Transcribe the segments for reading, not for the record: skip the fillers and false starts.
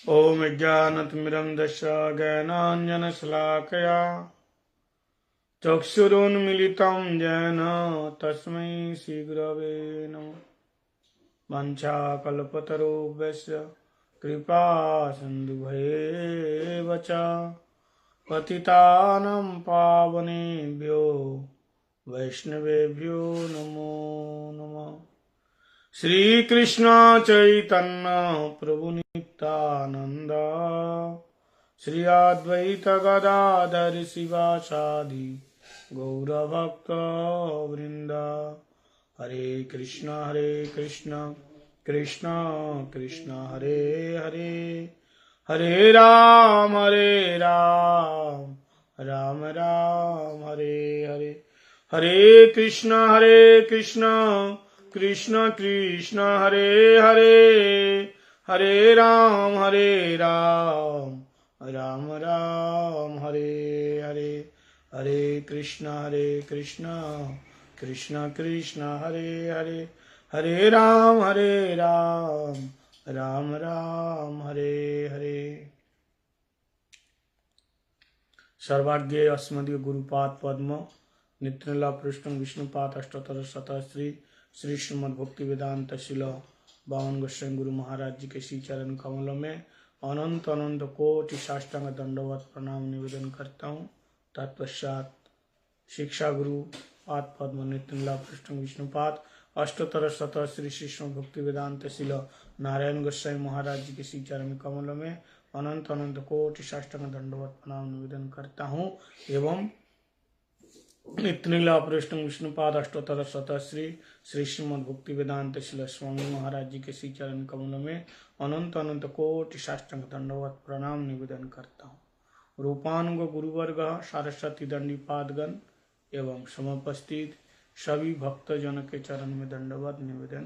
ॐ ज्ञानतिमिरन्धस्य ज्ञानाञ्जनशलाकया चक्षुरुन्मीलितं येन तस्मै श्रीगुरवे नमः। वाञ्छाकल्पतरुभ्यश्च कृपा सिन्धुभ्येव च पतितानां पावनेभ्यो वैष्णवेभ्यो नमो नमः। श्री कृष्ण चैतन्य प्रभु नित्यानंद श्री अद्वैत गदाधर शिवासादि गौरभक्त वृंद। हरे कृष्ण कृष्ण कृष्ण हरे हरे, हरे राम राम राम हरे हरे। हरे कृष्ण कृष्ण कृष्ण हरे हरे, हरे राम राम राम हरे हरे। हरे कृष्ण कृष्ण कृष्ण हरे हरे, हरे राम राम राम हरे हरे। सर्वाग्ये अस्मदीय गुरुपाद पद्म नित्यला पृष्ठ विष्णुपाद अष्टोत्तर शतश्री श्री श्रीमद् भक्ति वेदांत शिल बावन गोस्वामी गुरु महाराज जी के श्री चरण कमलों में अनंत अनंत कोटि साष्टांग दंडवत प्रणाम निवेदन करता हूँ। तत्पश्चात शिक्षा गुरु पाद पद्म नित्यला पृष्ठ विष्णुपाद अष्टोत्तर शतश्री श्री श्रीमद् भक्ति वेदांत शिल नारायण गोस्वामी महाराज जी के श्री चरण कमलों में अनंत अनंत कोटि साष्टांग दंडवत प्रणाम निवेदन करता हूँ एवं नित्यलीला पृष्ठ विष्णुपाद अष्टोत्तर शतश्री श्री श्रीमद् भक्ति वेदांत शिल स्वामी महाराज जी के श्री चरण कमलों में अनंत अनंत कोटि साष्टांग दंडवत प्रणाम निवेदन करता हूँ। रूपानुग गुरुवर्ग सरस्वती दंडीपादगण एवं समुपस्थित सभी भक्त जन के चरण में दंडवत निवेदन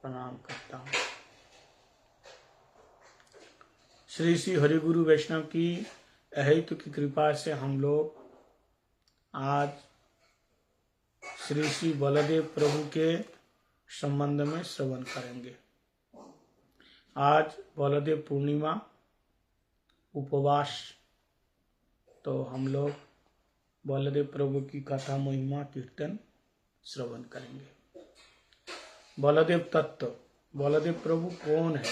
प्रणाम करता हूँ। श्री श्री हरि गुरु वैष्णव की अहेतु की कृपा से हम लोग आज श्री श्री बलदेव प्रभु के संबंध में श्रवण करेंगे। आज बलदेव पूर्णिमा उपवास, तो हम लोग बलदेव प्रभु की कथा महिमा कीर्तन श्रवण करेंगे। बलदेव तत्व, बलदेव प्रभु कौन है?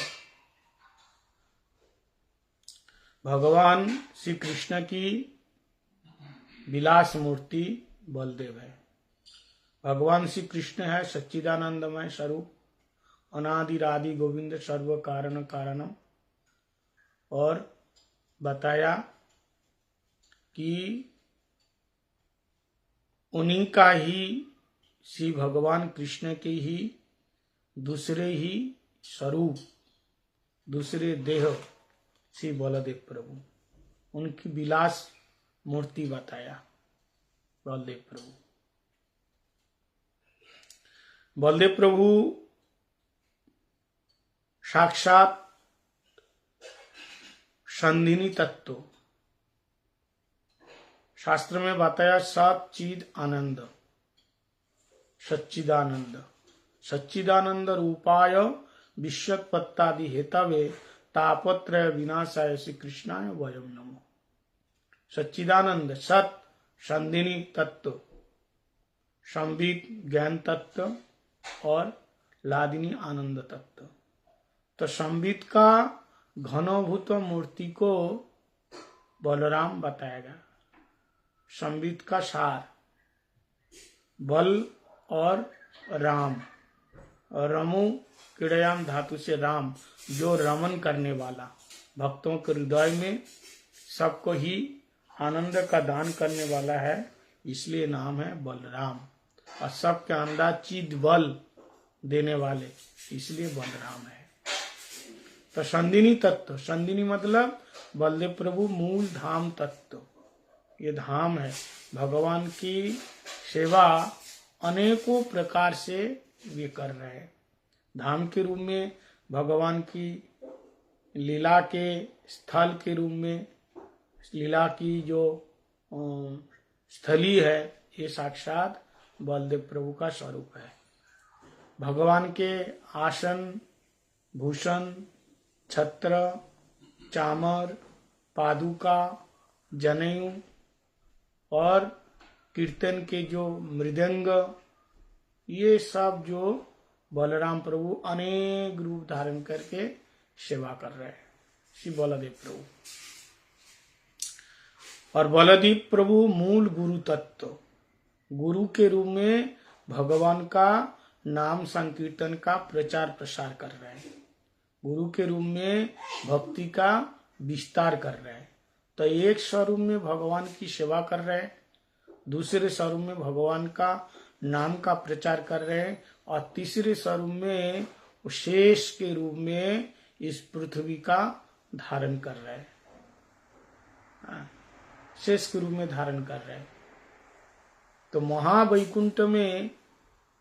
भगवान श्री कृष्ण की विलास मूर्ति बलदेव है। भगवान श्री कृष्ण है सच्चिदानंदमय स्वरूप, अनादिरादि गोविंद सर्व कारण कारणम। और बताया कि उन्हीं का ही श्री भगवान कृष्ण के ही दूसरे ही स्वरूप, दूसरे देह श्री बलदेव प्रभु, उनकी विलास मूर्ति बताया बलदेव प्रभु। बलदेव प्रभु साक्षात संधिनी तत्व, शास्त्र में बताया सच्चिद आनंद, सच्चिदानंद, सच्चिदानंद रूपाय विश्वोत्पत्तादि हेतवे तापत्रय विनाशाय श्री कृष्णाय वयम नमो। सच्चिदानंद सत संधिनी तत्व, संबित ज्ञान तत्व और लादिनी आनंद तत्व। तो संबित का घनभूत मूर्ति को बलराम बताएगा। संबित का सार बल और राम, और रमु क्रीड़याम धातु से राम, जो रमन करने वाला, भक्तों के हृदय में सबको ही आनंद का दान करने वाला है, इसलिए नाम है बलराम। और सबके अंदर चिद बल देने वाले, इसलिए बलराम है। तो संदिनी तत्व, संदिनी मतलब बलदेव प्रभु मूल धाम तत्व, ये धाम है। भगवान की सेवा अनेकों प्रकार से वे कर रहे हैं। धाम के रूप में भगवान की लीला के स्थल के रूप में, लीला की जो स्थली है, ये साक्षात बलदेव प्रभु का स्वरूप है। भगवान के आसन, भूषण, छत्र, चामर, पादुका, जनेऊ और कीर्तन के जो मृदंग, ये सब जो बलराम प्रभु अनेक रूप धारण करके सेवा कर रहे हैं, श्री बलदेव प्रभु। और बलदेव प्रभु मूल गुरु तत्व, गुरु के रूप में भगवान का नाम संकीर्तन का प्रचार प्रसार कर रहे हैं, गुरु के रूप में भक्ति का विस्तार कर रहे हैं। तो एक स्वरूप में भगवान की सेवा कर रहे हैं, दूसरे स्वरूप में भगवान का नाम का प्रचार कर रहे हैं, और तीसरे स्वरूप में शेष के रूप में इस पृथ्वी का धारण कर रहे हैं, शेष के रूप में धारण कर रहे हैं। तो महावैकुंठ में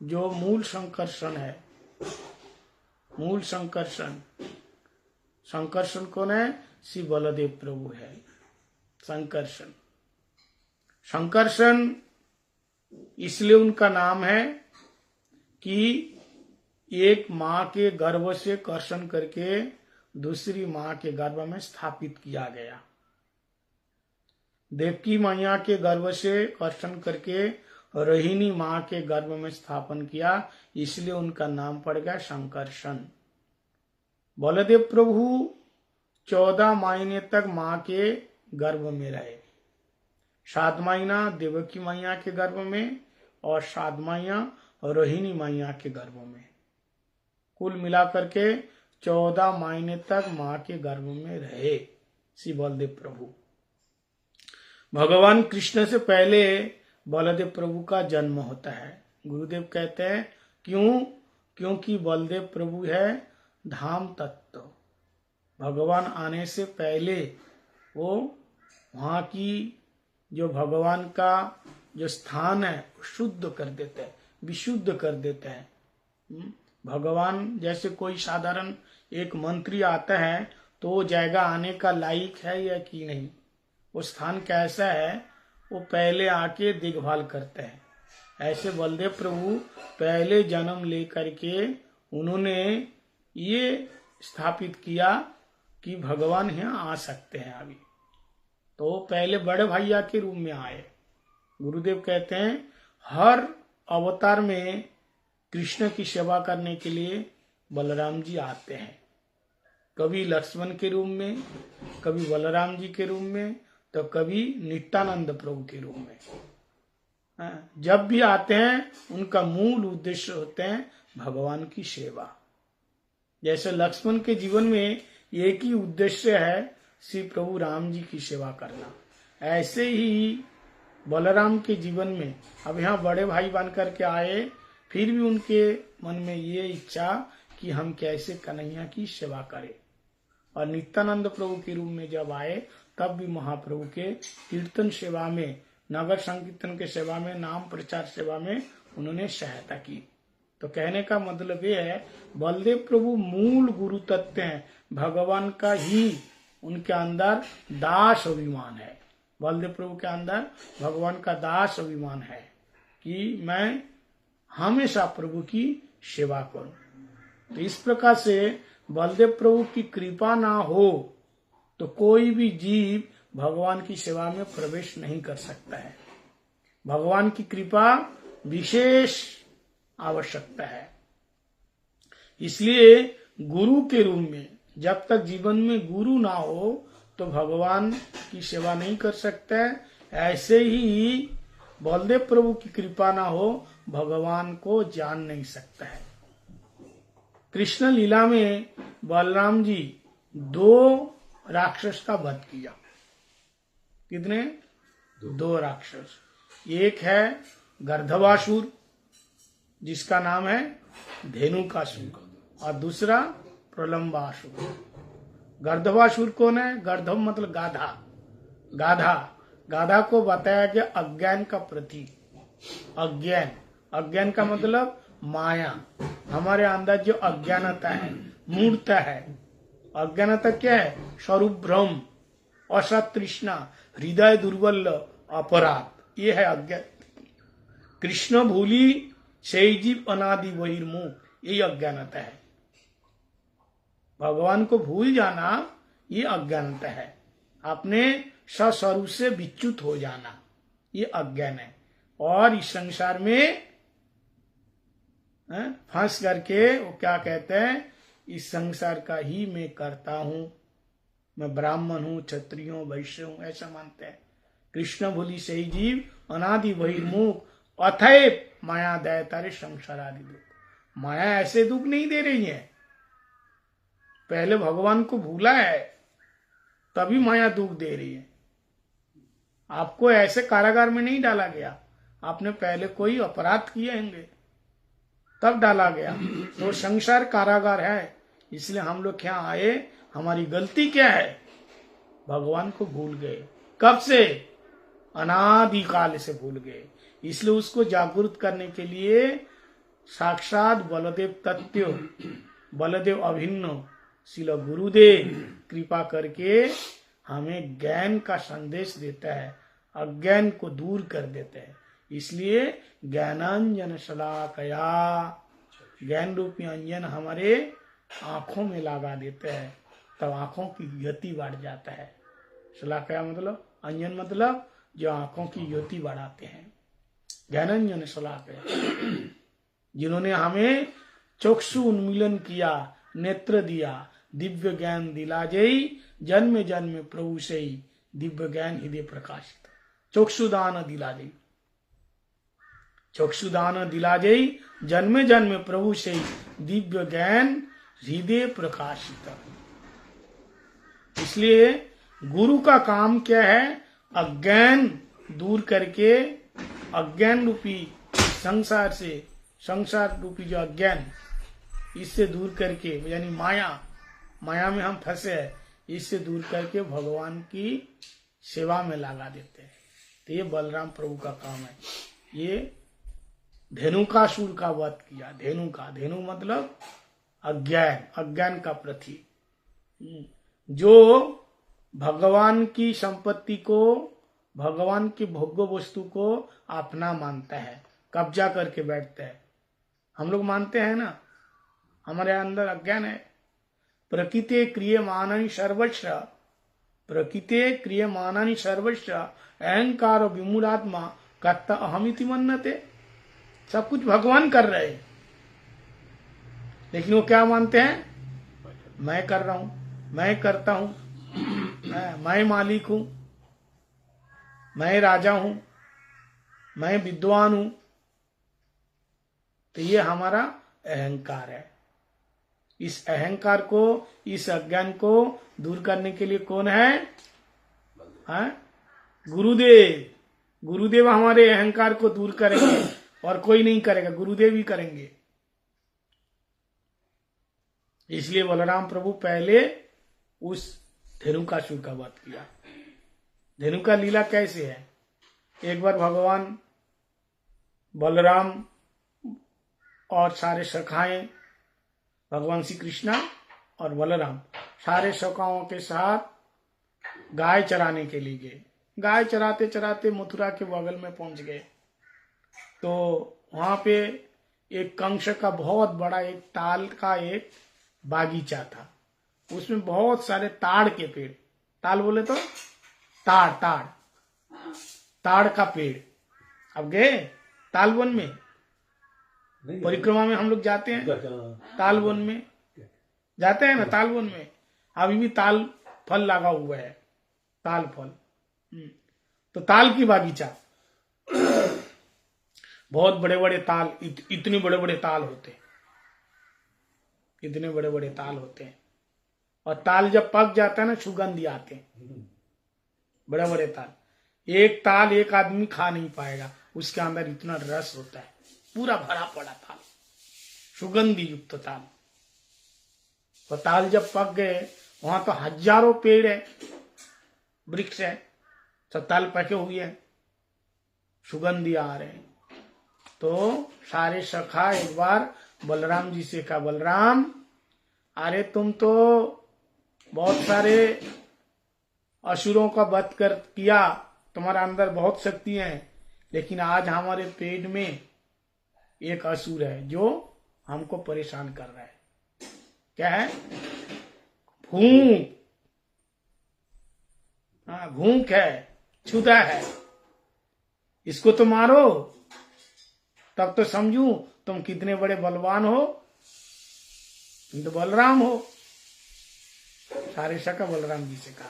जो मूल संकर्षण है, मूल संकर्षण, संकर्षण कौन है? श्री बलदेव प्रभु है। संकर्षण, संकर्षण इसलिए उनका नाम है कि एक माँ के गर्भ से कर्षण करके दूसरी माँ के गर्भ में स्थापित किया गया। देवकी मैया के गर्भ से कर्षण करके रोहिणी माँ के गर्भ में स्थापन किया, इसलिए उनका नाम पड़ गया संकर्षण। बलदेव प्रभु 14 महीने तक माँ के गर्भ में रहे, 7 महीना देवकी मैया के गर्भ में और 7 महीना रोहिणी मैया के गर्भ में, कुल मिलाकर के 14 महीने तक माँ के गर्भ में रहे श्री बलदेव प्रभु। भगवान कृष्ण से पहले बलदेव प्रभु का जन्म होता है। गुरुदेव कहते हैं क्यों? क्योंकि बलदेव प्रभु है धाम तत्व, भगवान आने से पहले वो वहाँ की जो भगवान का जो स्थान है शुद्ध कर देते हैं, विशुद्ध कर देते हैं। भगवान जैसे कोई साधारण एक मंत्री आता है तो वो जगह आने का लायक है या कि नहीं, वो स्थान कैसा है, वो पहले आके देखभाल करते हैं। ऐसे बलदेव प्रभु पहले जन्म लेकर के उन्होंने ये स्थापित किया कि भगवान यहाँ आ सकते हैं अभी। तो पहले बड़े भैया के रूप में आए। गुरुदेव कहते हैं हर अवतार में कृष्ण की सेवा करने के लिए बलराम जी आते हैं, कभी लक्ष्मण के रूप में, कभी बलराम जी के रूप में, तो कभी नित्यानंद प्रभु के रूप में। जब भी आते हैं उनका मूल उद्देश्य होते हैं भगवान की सेवा। जैसे लक्ष्मण के जीवन में एक ही उद्देश्य है श्री प्रभु राम जी की सेवा करना, ऐसे ही बलराम के जीवन में अब यहाँ बड़े भाई बन करके आए, फिर भी उनके मन में ये इच्छा कि हम कैसे कन्हैया की सेवा करें। और नित्यानंद प्रभु के रूप में जब आए तब भी महाप्रभु के कीर्तन सेवा में, नगर संकीर्तन के सेवा में, नाम प्रचार सेवा में उन्होंने सहायता की। तो कहने का मतलब ये है बलदेव प्रभु मूल गुरु तत्व हैं, भगवान का ही उनके अंदर दास अभिमान है। बलदेव प्रभु के अंदर भगवान का दास अभिमान है कि मैं हमेशा प्रभु की सेवा करूं। तो इस प्रकार से बलदेव प्रभु की कृपा ना हो तो कोई भी जीव भगवान की सेवा में प्रवेश नहीं कर सकता है। भगवान की कृपा विशेष आवश्यकता है। इसलिए गुरु के रूप में जब तक जीवन में गुरु ना हो तो भगवान की सेवा नहीं कर सकता है। ऐसे ही बलदेव प्रभु की कृपा ना हो भगवान को जान नहीं सकता है। कृष्ण लीला में बलराम जी 2 राक्षस का वध किया। कितने? 2 राक्षस। एक है गर्दभासुर जिसका नाम है धेनुकासुर, और दूसरा प्रलंबासुर। गर्दभासुर कौन है? गर्दभ मतलब गाधा, गाधा, गाधा को बताया गया अज्ञान का प्रतीक। अज्ञान, अज्ञान का मतलब माया, हमारे अंदर जो अज्ञानता है, मूर्ता है। अज्ञानता क्या है? स्वरूप भ्रम, असत तृष्णा, हृदय दुर्बल, अपराध, ये है अज्ञान। कृष्ण भूली से जीव अनादि बहिर्मुख, यही अज्ञानता है। भगवान को भूल जाना ये अज्ञानता है। अपने स्वस्वरूप से विच्युत हो जाना, ये अज्ञान है। और इस संसार में फंस करके वो क्या कहते हैं, इस संसार का ही मैं करता हूं, मैं ब्राह्मण हूं, क्षत्रिय हूं, वैश्य हूं, ऐसा मानते हैं। कृष्ण भूलि सही जीव अनादि बहिर्मुख अथैव माया दया तारे संसार आदि दुख। माया ऐसे दुख नहीं दे रही है, पहले भगवान को भूला है तभी माया दुख दे रही है। आपको ऐसे कारागार में नहीं डाला गया, आपने पहले कोई अपराध किए होंगे तब डाला गया। तो संसार कारागार है, इसलिए हम लोग यहाँ आए। हमारी गलती क्या है, भगवान को भूल गए। कब से? अनादि काल से भूल गए। इसलिए उसको जागरूक करने के लिए साक्षात बलदेव तत्व, बलदेव अभिन्न श्रील गुरुदेव कृपा करके हमें ज्ञान का संदेश देता है, अज्ञान को दूर कर देता है। इसलिए ज्ञानांजन शलाकया, ज्ञान रूपी अंजन हमारे आंखों में लगा देते हैं, तब आंखों की ज्योति बढ़ जाता है। शलाकया मतलब अंजन, मतलब जो आंखों की ज्योति बढ़ाते हैं। ज्ञानांजन शलाकया, जिन्होंने हमें चक्षु उन्मीलन किया, नेत्र दिया, दिव्य ज्ञान दिला जय, जन्म जन्म प्रभु से दिव्य ज्ञान हृदय प्रकाशित। चक्षुदान दिला जय, चक्षुदान दिला जय, जन्म जन्म प्रभु से दिव्य ज्ञान हृदय प्रकाशित। इसलिए गुरु का काम क्या है, अज्ञान दूर करके, अज्ञान रूपी संसार से, संसार रूपी जो अज्ञान, इससे दूर करके, यानी माया में हम फंसे हैं, इससे दूर करके भगवान की सेवा में लगा देते हैं। तो ये बलराम प्रभु का काम है। ये धेनुकासुर का वध किया। धेनु मतलब अज्ञान, अज्ञान का प्रतीक, जो भगवान की संपत्ति को, भगवान की भोग्य वस्तु को अपना मानता है, कब्जा करके बैठता है। हम लोग मानते हैं ना, हमारे अंदर अज्ञान है। प्रकृति क्रियमाणानि सर्वस्व, प्रकृति क्रियमाणानि सर्वस्व अहंकार विमूढ़ात्मा कर्ता अहमिति मन्यते। सब कुछ भगवान कर रहे हैं, लेकिन वो क्या मानते हैं, मैं कर रहा हूं, मैं करता हूं, मैं मालिक हूं, मैं राजा हूं, मैं विद्वान हूं। तो ये हमारा अहंकार है। इस अहंकार को, इस अज्ञान को दूर करने के लिए कौन है? गुरुदेव। गुरुदेव हमारे अहंकार को दूर करेंगे और कोई नहीं करेगा, गुरुदेव ही करेंगे। इसलिए बलराम प्रभु पहले उस धेनुकासुर का वध किया। धेनु का लीला कैसे है? एक बार भगवान बलराम और सारे सखाएं, भगवान श्री कृष्णा और बलराम सारे सखाओं के साथ गाय चराने के लिए गए। गाय चराते चराते मथुरा के बगल में पहुंच गए, तो वहां पे एक कंस का बहुत बड़ा एक ताल का एक बागीचा था। उसमें बहुत सारे ताड़ के पेड़, ताल बोले तो ताड़ का पेड़। अब गए ताल वन में, परिक्रमा में हम लोग जाते हैं, ताल वन में जाते हैं ना, ताल वन में अभी भी ताल फल लगा हुआ है, ताल फल। तो ताल की बागीचा, बहुत बड़े बड़े ताल, इतने बड़े बड़े ताल होते हैं, इतने बड़े बड़े ताल होते हैं। और ताल जब पक जाता है ना, सुगंध आते हैं, बड़े बड़े ताल। एक ताल एक आदमी खा नहीं पाएगा, उसके अंदर इतना रस होता है, पूरा भरा पड़ा ताल, सुगंधी युक्त ताल। तो ताल जब पक गए, वहां तो हजारों पेड़ है, वृक्ष है, सब ताल पके हुए हैं, सुगंधी आ रहे हैं। तो सारे सखा एक बार बलराम जी से कहा, बलराम अरे तुम तो बहुत सारे असुरों का वध कर किया, तुम्हारा अंदर बहुत शक्ति है, लेकिन आज हमारे पेट में एक असुर है जो हमको परेशान कर रहा है। क्या है? भूख। घूंक है, छुदा है, इसको तो मारो, तब तो समझू तुम कितने बड़े बलवान हो, तुम तो बलराम हो। सारे शका बलराम जी से कहा।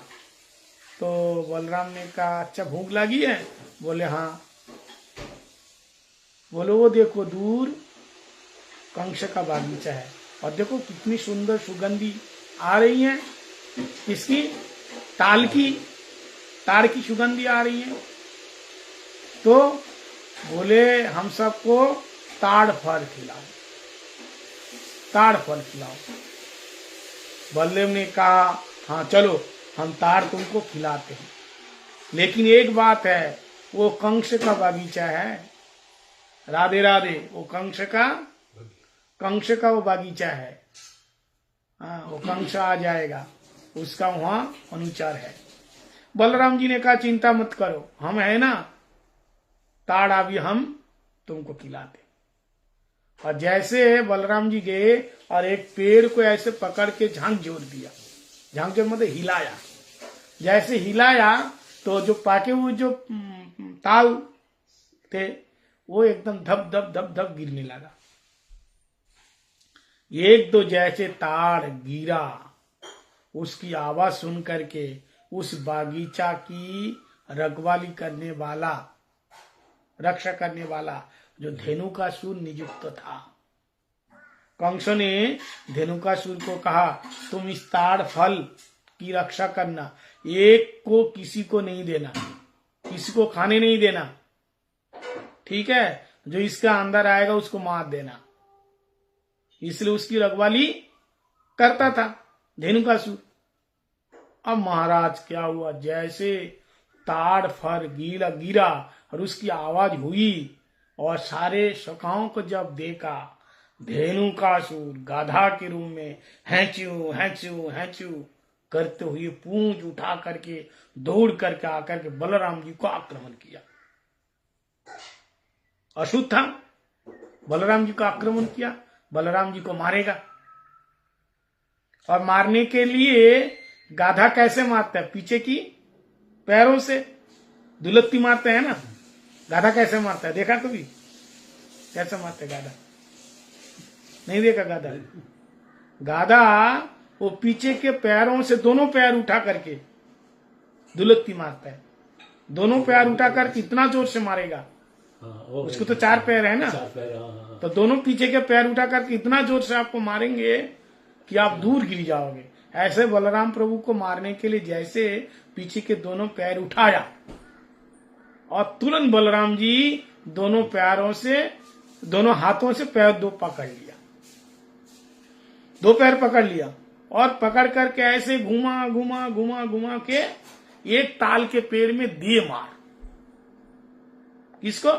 तो बलराम ने कहा अच्छा भूख लगी है? बोले हाँ। बोलो वो देखो दूर कंस का बागीचा है, और देखो कितनी सुंदर सुगंधी आ रही है, किसकी? ताड़ की सुगंधी आ रही है। तो बोले हम सबको ताड़ फल खिलाओ, ताड़ फल खिलाओ। बलदेव ने कहा हाँ चलो हम ताड़ तुमको खिलाते हैं, लेकिन एक बात है, वो कंस का बागीचा है। राधे राधे। वो कंस का वो बागीचा है। हाँ, वो कंस आ जाएगा, उसका वहां अनुचार है। बलराम जी ने कहा चिंता मत करो, हम है ना, ताड़ अभी हम तुमको खिलाते। और जैसे बलराम जी गए और एक पेड़ को ऐसे पकड़ के झांक जोड़ दिया, झांक जोड़ मतलब हिलाया। जैसे हिलाया तो जो पाके हुए जो ताल थे वो एकदम धप धप धप धप गिरने लगा। एक दो जैसे ताड़ गिरा, उसकी आवाज सुन करके उस बागीचा की रखवाली करने वाला, रक्षा करने वाला जो धेनुकासुर नियुक्त था, कंस ने धेनुकासुर को कहा तुम इस ताड़ फल की रक्षा करना, एक को किसी को नहीं देना, किसी को खाने नहीं देना, ठीक है? जो इसका अंदर आएगा उसको मार देना। इसलिए उसकी रखवाली करता था धेनुकासुर। अब महाराज क्या हुआ, जैसे ताड़ फल गिरा और उसकी आवाज हुई और सारे शकाओं को जब देखा, धेनुकासुर गाधा के रूप में हैंचू हैंचू हैंचू करते हुए पूंछ उठा करके दौड़ करके आकर के बलराम जी को आक्रमण किया। अशुद्ध था, बलराम जी को आक्रमण किया, बलराम जी को मारेगा। और मारने के लिए गाधा कैसे मारता है? पीछे की पैरों से दुलत्ती मारते हैं ना। गाधा कैसे मारता है देखा कभी? कैसे मारते गाधा? नहीं देखा गाधा? गाधा वो पीछे के पैरों से दोनों पैर उठा करके दुलत्ती मारता है। दोनों पैर उठा करके इतना जोर से मारेगा, उसको तो 4 पैर है ना, तो दोनों पीछे के पैर उठा करके इतना जोर से आपको मारेंगे कि आप दूर गिर जाओगे। ऐसे बलराम प्रभु को मारने के लिए जैसे पीछे के दोनों पैर उठाया और तुरंत बलराम जी दोनों पैरों से, दोनों हाथों से पैर दो पकड़ लिया, 2 पैर पकड़ लिया और पकड़ करके ऐसे घुमा घुमा घुमा घुमा के एक ताल के पेड़ में दिए मार। किसको?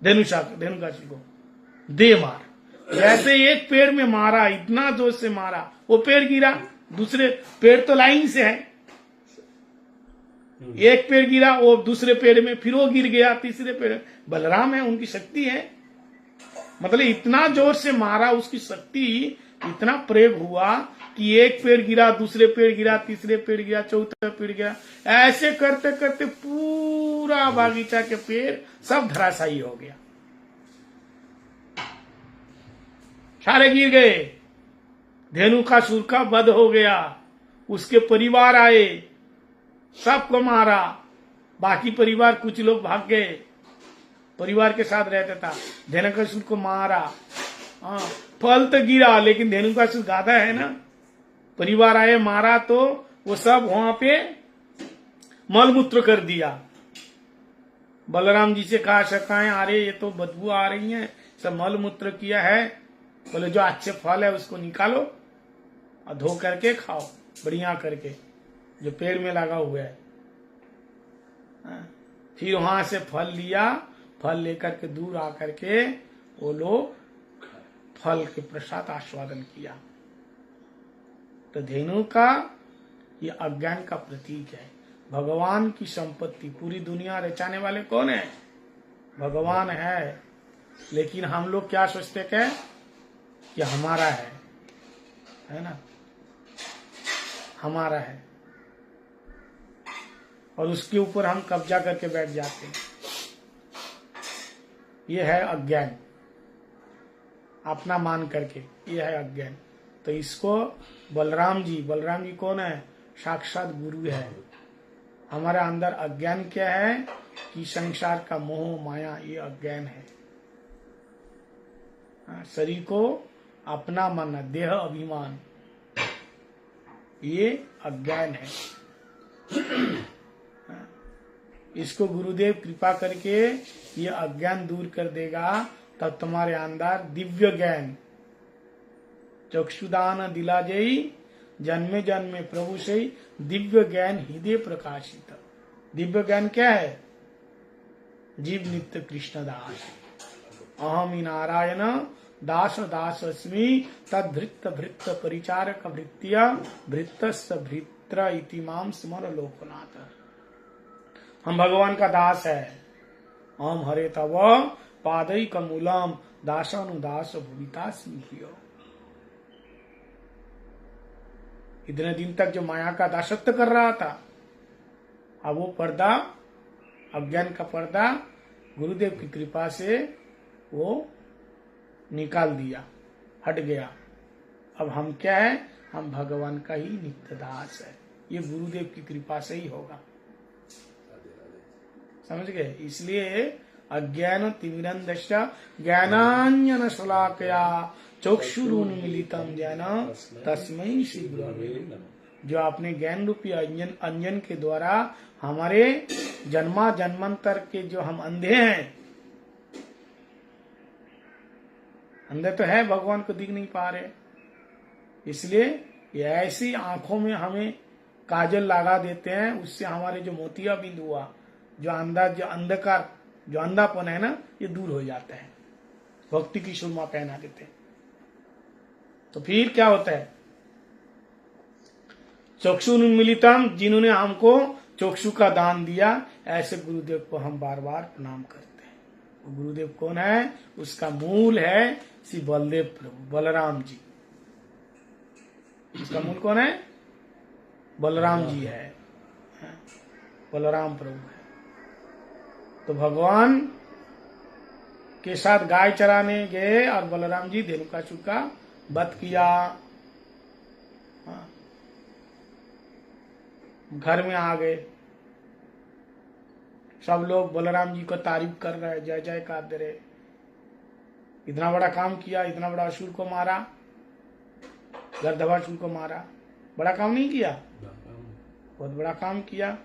धेनुकासुर को दे मार। जैसे एक पेड़ में मारा, इतना जोर से मारा, वो पेड़ गिरा, दूसरे पेड़ तो लाइन से है, एक पेड़ गिरा, वो दूसरे पेड़ में, फिर वो गिर गया तीसरे पेड़। बलराम है, उनकी शक्ति है, मतलब इतना जोर से मारा, उसकी शक्ति इतना प्रयोग हुआ कि एक पेड़ गिरा, दूसरे पेड़ गिरा, तीसरे पेड़ गिरा, चौथा पेड़ गिरा, ऐसे करते करते पूरा बागीचा के पेड़ सब धराशायी हो गया, सारे गिर गए। धेनुकासुर का वध हो गया, उसके परिवार आए, सबको मारा, बाकी परिवार कुछ लोग भाग गए, परिवार के साथ रहता था, धेनुकासुर को मारा। हाँ, फल तो गिरा, लेकिन धेनुकासुर गाधा है ना, परिवार आए, मारा, तो वो सब वहां पे मलमूत्र कर दिया। बलराम जी से कहा शकाएं आ रही, ये तो बदबू आ रही है, सब मलमूत्र किया है। बोले जो अच्छे फल है उसको निकालो और धो करके खाओ बढ़िया करके, जो पेड़ में लगा हुआ है। फिर वहां से फल लिया, फल लेकर के दूर आकर के वो लोग फल के प्रसाद आस्वादन किया। तो धेनु का ये अज्ञान का प्रतीक है। भगवान की संपत्ति, पूरी दुनिया रचाने वाले कौन है? भगवान है, लेकिन हम लोग क्या सोचते हैं कि हमारा है ना, हमारा है। और उसके ऊपर हम कब्जा करके बैठ जाते हैं। ये है अज्ञान, अपना मान करके, ये है अज्ञान। तो इसको बलराम जी कौन है? साक्षात गुरु है। हमारे अंदर अज्ञान क्या है कि संसार का मोह माया, ये अज्ञान है। शरीर को अपना मानना, देह अभिमान, ये अज्ञान है। इसको गुरुदेव कृपा करके ये अज्ञान दूर कर देगा, तब तुम्हारे अंदर दिव्य ज्ञान, चक्षुदान दिला जई जन्मे जन्मे प्रभु से दिव्य ज्ञान हृदय प्रकाशित। दिव्य ज्ञान क्या है? जीव नित्य कृष्ण दास, अहम नारायण दास दास अस्मि, तद्भृत्त भृत्त परिचारक भृत्या भृत्तस्य भृत्र इति माम स्मर लोकनाथ। हम भगवान का दास है। हम हरे तव पादैक मूलम दासानुदास भूमितास्मि प्रियो। इतने दिन तक जो माया का दासत्व कर रहा था, अब वो पर्दा, अज्ञान का पर्दा गुरुदेव की कृपा से वो निकाल दिया, हट गया। अब हम क्या है? हम भगवान का ही नित्य दास है। ये गुरुदेव की कृपा से ही होगा। समझ गए? इसलिए अज्ञान तिमिरंधस्य ज्ञानांजन शलाकया चक्षुरुन्मीलितं येन तस्मै श्री गुरवे नमः। जो आपने ज्ञान रूपी अंजन के द्वारा हमारे जन्मा जन्मांतर के जो हम अंधे हैं, अंधे तो है, भगवान को दिख नहीं पा रहे, इसलिए ये ऐसी आंखों में हमें काजल लगा देते हैं, उससे हमारे जो मोतिया बिंद हुआ, जो अंधकार, जो अंधापन है ना, ये दूर हो जाता है। भक्ति की सुरमा पहना देते हैं। तो फिर क्या होता है? चक्षुरुन्मीलितम, जिन्होंने हमको चक्षु का दान दिया, ऐसे गुरुदेव को हम बार बार प्रणाम करते हैं। गुरुदेव कौन है? उसका मूल है श्री बलदेव प्रभु, बलराम जी। उसका मूल कौन है? बलराम जी है, बलराम प्रभु है। तो भगवान के साथ गाय चराने गए और बलराम जी धेनुकासुर का वध किया। घर में आ गए, सब लोग बलराम जी को तारीफ कर रहे, जय जयकार दे रहे। इतना बड़ा काम किया, इतना बड़ा असुर को मारा, गर्दभासुर को मारा। बड़ा काम नहीं किया? बहुत बड़ा काम किया।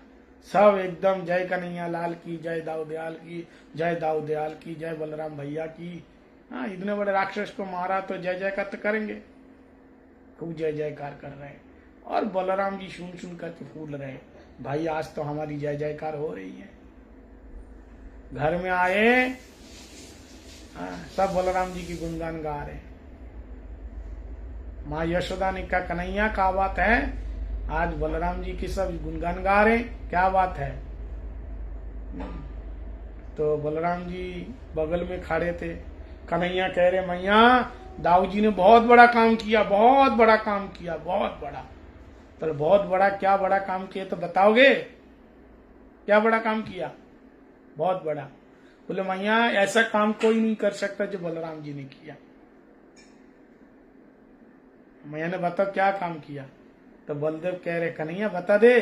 सब एकदम जय कन्हैया लाल की, जय दाऊदयाल की, जय दाऊदयाल की, जय बलराम भैया की। हाँ, इतने बड़े राक्षस को मारा तो जय जयकार तो करेंगे, खूब जय जयकार कर रहे हैं। और बलराम जी सुन सुन करके फूल रहे, भाई आज तो हमारी जय जयकार हो रही है। घर में आए, सब बलराम जी की गुणगान गा रहे। माँ यशोदा ने कहा, कन्हैया क्या बात है, आज बलराम जी की सब गुणगान गा रहे, क्या बात है? तो बलराम जी बगल में खड़े थे। कन्हैया कह रहे, मैया दाऊ जी ने बहुत बड़ा काम किया, बहुत बड़ा काम किया, बहुत बड़ा। तो बहुत बड़ा, क्या बड़ा काम किया तो बताओगे? क्या बड़ा काम किया? बहुत बड़ा। बोले मैया ऐसा काम कोई नहीं कर सकता जो बलराम जी ने किया। मैया ने बताओ क्या काम किया? तो बलदेव कह रहे, कन्हैया बता दे।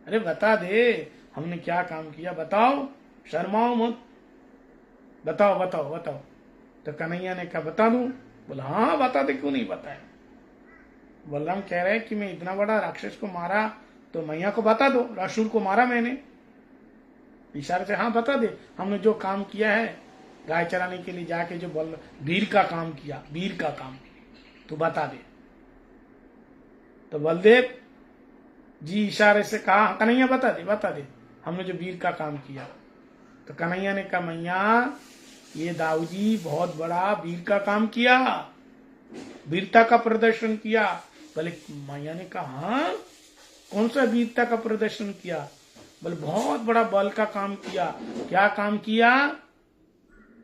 अरे बता दे, हमने क्या काम किया, बताओ, शर्माओ मत, बताओ बताओ बताओ। तो कन्हैया ने कहा बता दूं? बोला हाँ बता दे, क्यों नहीं बताया। बलराम कह रहे कि मैं इतना बड़ा राक्षस को मारा, तो मैया को बता दो, असुर को मारा मैंने। इशारे से हाँ बता दे, हमने जो काम किया है, गाय चराने के लिए जाके जो वीर का काम किया, वीर का काम, तो बता दे। तो बलदेव जी इशारे से कहा, कन्हैया बता दे, बता दे, हमने जो वीर का काम किया। तो कन्हैया ने कहा, मैया ये दाऊ जी बहुत बड़ा वीर का काम किया, वीरता का प्रदर्शन किया। बोले मैया ने कहा, हाँ कौन सा वीरता का प्रदर्शन किया? बोले बहुत बड़ा बल का काम किया। क्या काम किया?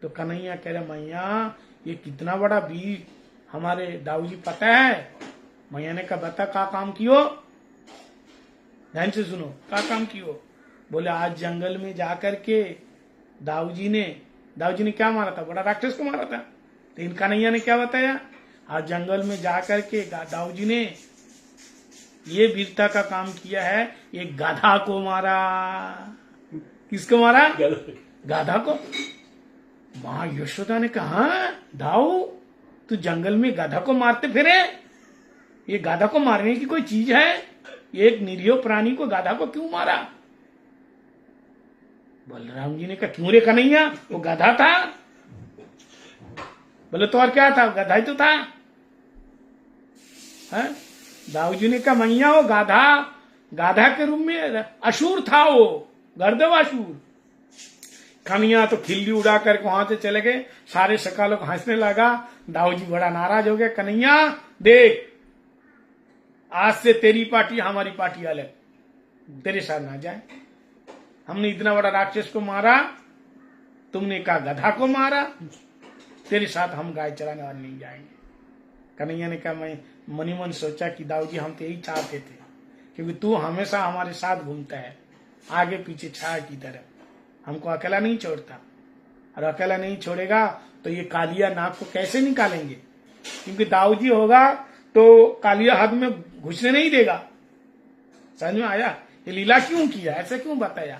तो कन्हैया कह रहे, मैया ये कितना बड़ा वीर हमारे दाऊ जी पता है? मैया ने कहा बता क्या काम कियो? ध्यान से सुनो, क्या काम कियो? बोले आज जंगल में जाकर के दाऊ जी ने क्या मारा था? बड़ा राक्षस को मारा था। तो इन कन्हैया ने क्या बताया? आज जंगल में जाकर के दाऊ जी ने ये वीरता का काम किया है, एक गाधा को मारा। किसको मारा? गाधा को। मां यशोदा ने कहा, दाऊ तू जंगल में गाधा को मारते फिरे? ये गाधा को मारने की कोई चीज है? एक निरीह प्राणी को गाधा को क्यों मारा? बलराम जी ने कहा, क्यों रे कन्हैया, वो गाधा था। बोले तो और क्या था? गाधा ही तो था। दाऊ जी ने कहा, मैया वो गाधा के रूप में असुर था, वो गर्दव असुर। कन्हैया तो खिल्ली उड़ा करके वहां से चले गए। सारे सका लोग हंसने लगा। दाऊ जी बड़ा नाराज हो गया। कन्हैया देख, आज से तेरी पार्टी हमारी पार्टी अलग, तेरे साथ ना जाए। हमने इतना बड़ा राक्षस को मारा, तुमने कहा गधा को मारा, तेरे साथ हम गाय चराने वाले नहीं जाएंगे। कन्हैया ने कहा, मैं मनी मन सोचा कि दाऊ जी हम तो यही चाहते थे, क्योंकि तू हमेशा हमारे साथ घूमता है, आगे पीछे छाया की तरह, हमको अकेला नहीं छोड़ता। और अकेला नहीं छोड़ेगा तो ये कालिया नाग को कैसे निकालेंगे? क्योंकि दाऊ जी होगा तो कालिया हाथ में घुसने नहीं देगा। समझ में आया? ये लीला क्यों किया, ऐसे क्यों बताया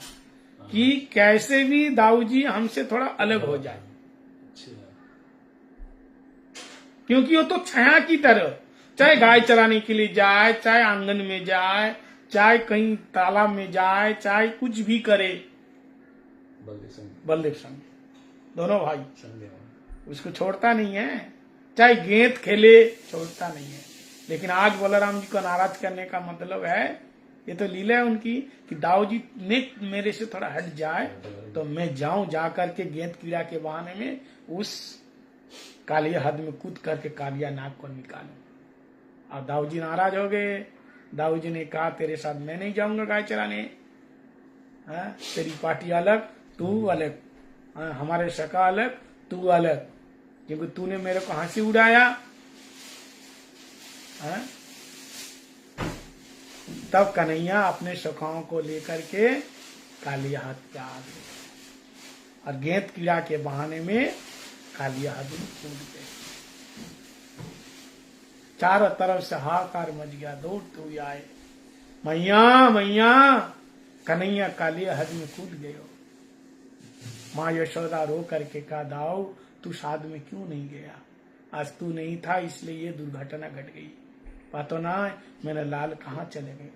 कि कैसे भी दाऊ जी हमसे थोड़ा अलग हो जाए। क्योंकि वो तो छाया की तरह, चाहे गाय चराने के लिए जाए, चाहे आंगन में जाए, चाहे कहीं तालाब में जाए, चाहे कुछ भी करे, बलदेव संग दोनों भाई उसको छोड़ता नहीं है। चाहे गेंद खेले, छोड़ता नहीं है। लेकिन आज बलराम जी को नाराज करने का मतलब है, ये तो लीला है उनकी, कि दाऊ जी ने मेरे से थोड़ा हट जाए तो मैं जाऊं, जाकर के गेंद कीड़ा के बहाने में उस कालिया हद में कूद करके कालिया नाग को निकालूं। और दाऊ जी नाराज हो गए। दाऊ जी ने कहा, तेरे साथ मैं नहीं जाऊंगा गाय चराने, तेरी पार्टी अलग, तू अलग, हमारे सका अलग, तू अलग, क्योंकि तूने मेरे को हंसी उड़ाया। तब कन्हैया अपने सखाओं को लेकर के कालिया हाथ पे आ गए और गेंद कीड़ा के बहाने में कालिया हाथ में कूद गए। चारों तरफ से हाहाकार मच गया, दौड़ते हुए आए, मैया मैया। कन्हैया कालिया हाथ में कूद गए। माँ यशोदा रो करके कहा, दाऊ तू साथ में क्यों नहीं गया? आज तू नहीं था इसलिए ये दुर्घटना घट गई। पता ना मेरे लाल कहाँ चले गए।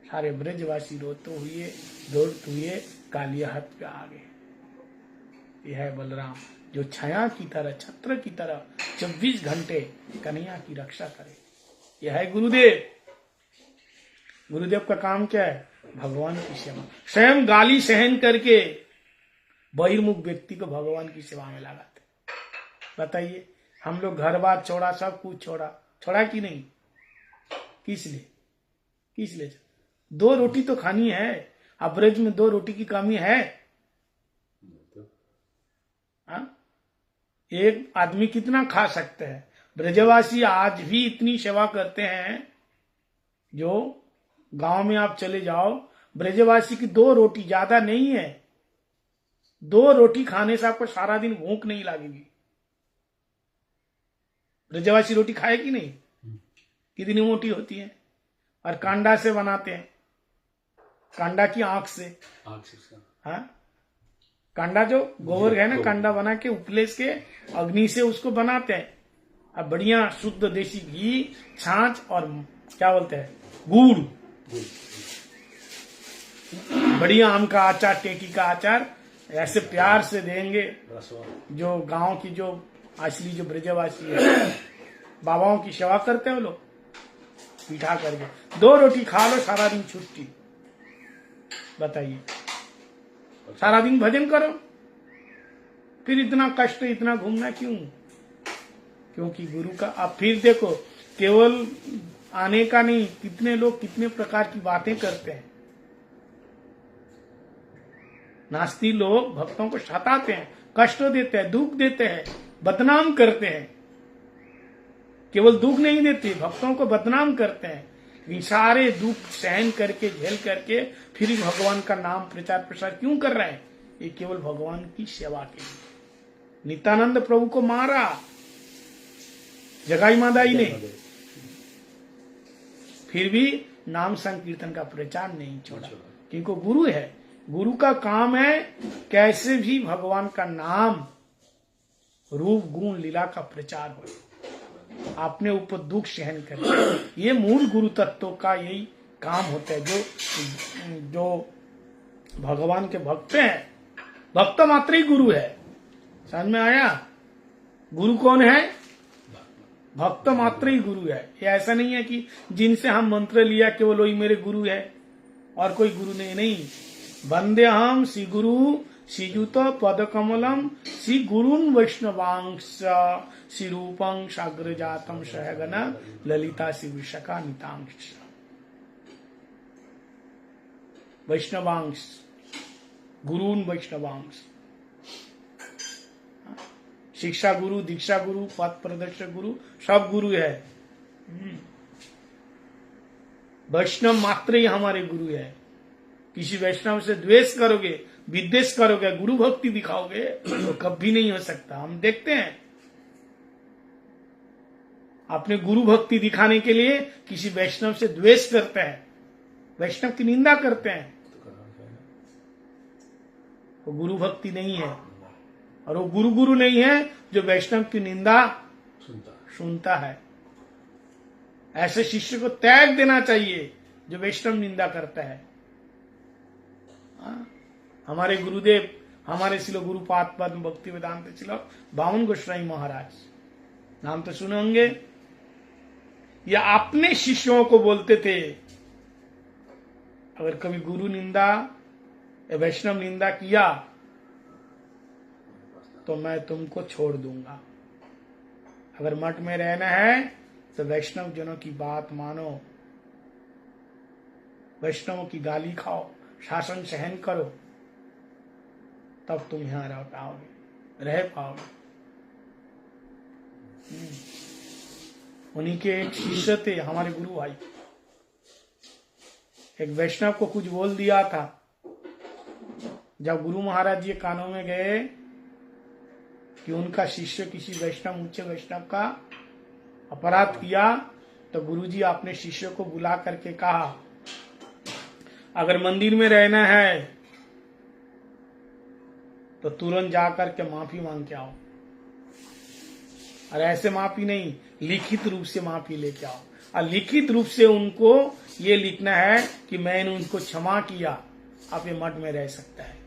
सारे ब्रजवासी रोते हुए दौड़ते हुए कालिया हाथ पे आ गए। यह है बलराम, जो छाया की तरह, छत्र की तरह 24 घंटे कन्हैया की रक्षा करे। यह है गुरुदेव। गुरुदेव का काम क्या है? भगवान की सेवा। स्वयं गाली सहन करके बहिर्मुख व्यक्ति को भगवान की सेवा में लगाते। बताइए, हम लोग घर बार छोड़ा, सब कुछ छोड़ा कि नहीं? किस लिए? 2 रोटी तो खानी है। अब ब्रज में 2 रोटी की कमी है? एक आदमी कितना खा सकते हैं? ब्रजवासी आज भी इतनी सेवा करते हैं। जो गांव में आप चले जाओ, ब्रजवासी की 2 रोटी, ज्यादा नहीं है, 2 रोटी खाने से आपको सारा दिन भूख नहीं लगेगी। ब्रजवासी रोटी खाए कि नहीं? कितनी मोटी होती है। और कांडा से बनाते हैं, कांडा की आंख से। हाँ, कांडा जो गोबर है ना, कांडा बना के उपलेस के अग्नि से उसको बनाते हैं। अब बढ़िया शुद्ध देसी घी, छाछ और क्या बोलते हैं, गुड़, बढ़िया आम का अचार, टेकी का अचार, ऐसे प्यार से देंगे। जो गांव की जो असली जो ब्रजवासी है, बाबाओं की सेवा करते हैं वो लोग, बिठा करके 2 रोटी खा लो, सारा दिन छुट्टी। बताइए, सारा दिन भजन करो, फिर इतना कष्ट, इतना घूमना क्यों? क्योंकि गुरु का। अब फिर देखो, केवल आने का नहीं, कितने लोग कितने प्रकार की बातें करते हैं। नास्ती लोग भक्तों को सताते हैं, कष्ट देते हैं, दुख देते हैं, बदनाम करते हैं। केवल दुख नहीं देते, भक्तों को बदनाम करते हैं। इन सारे दुख सहन करके झेल करके फिर भी भगवान का नाम प्रचार प्रसार क्यों कर रहे हैं? ये केवल भगवान की सेवा के लिए। नित्यानंद प्रभु को मारा जगाई मादाई ने, फिर भी नाम संकीर्तन का प्रचार नहीं छोड़ा, क्योंकि गुरु है। गुरु का काम है कैसे भी भगवान का नाम रूप गुण लीला का प्रचार हो, अपने ऊपर दुख सहन करे। ये मूल गुरु तत्व का यही काम होता है। जो भगवान के भक्त हैं, भक्त मात्र ही गुरु है। समझ में आया? गुरु कौन है? भक्त मात्र ही गुरु है। ये ऐसा नहीं है कि जिनसे हम मंत्र लिया केवल वही मेरे गुरु है और कोई गुरु नहीं। वंदे हम श्री गुरु श्रीयुत पद कमलम श्री गुरुन वैष्णवांश श्री रूपं साग्र जातम सहगन ललिता श्री विशाखा नितांश। वैष्णवांश, गुरुन वैष्णवांश, शिक्षा गुरु, दीक्षा गुरु, पथ प्रदर्शक गुरु, सब गुरु है। वैष्णव मात्र ही हमारे गुरु है। किसी वैष्णव से द्वेष करोगे, विद्वेष करोगे, गुरु भक्ति दिखाओगे तो कभी नहीं हो सकता। हम देखते हैं अपने गुरु भक्ति दिखाने के लिए किसी वैष्णव से द्वेष करते हैं, वैष्णव की निंदा करते हैं, वो गुरु भक्ति नहीं है। और वो गुरु नहीं है जो वैष्णव की निंदा सुनता है। ऐसे शिष्य को त्याग देना चाहिए जो वैष्णव निंदा करता है। हमारे गुरुदेव, हमारे शिलो गुरुपाद पद्म भक्ति वेदांत शिलो बावन गोस्वामी महाराज, नाम तो सुने होंगे। ये अपने शिष्यों को बोलते थे, अगर कभी गुरु निंदा या वैष्णव निंदा किया तो मैं तुमको छोड़ दूंगा। अगर मठ में रहना है तो वैष्णव जनों की बात मानो, वैष्णवों की गाली खाओ, शासन सहन करो, तब तुम यहां रह पाओगे। उन्हीं के एक शिष्य थे हमारे गुरु भाई, एक वैष्णव को कुछ बोल दिया था। जब गुरु महाराज जी कानों में गए कि उनका शिष्य किसी वैष्णव, ऊंचे वैष्णव का अपराध किया, तो गुरुजी अपने शिष्य को बुला करके कहा, अगर मंदिर में रहना है तो तुरंत जाकर के माफी मांग के आओ, और ऐसे माफी नहीं, लिखित रूप से माफी लेके आओ। और लिखित रूप से उनको ये लिखना है कि मैंने उनको क्षमा किया, आप ये मठ में रह सकता है।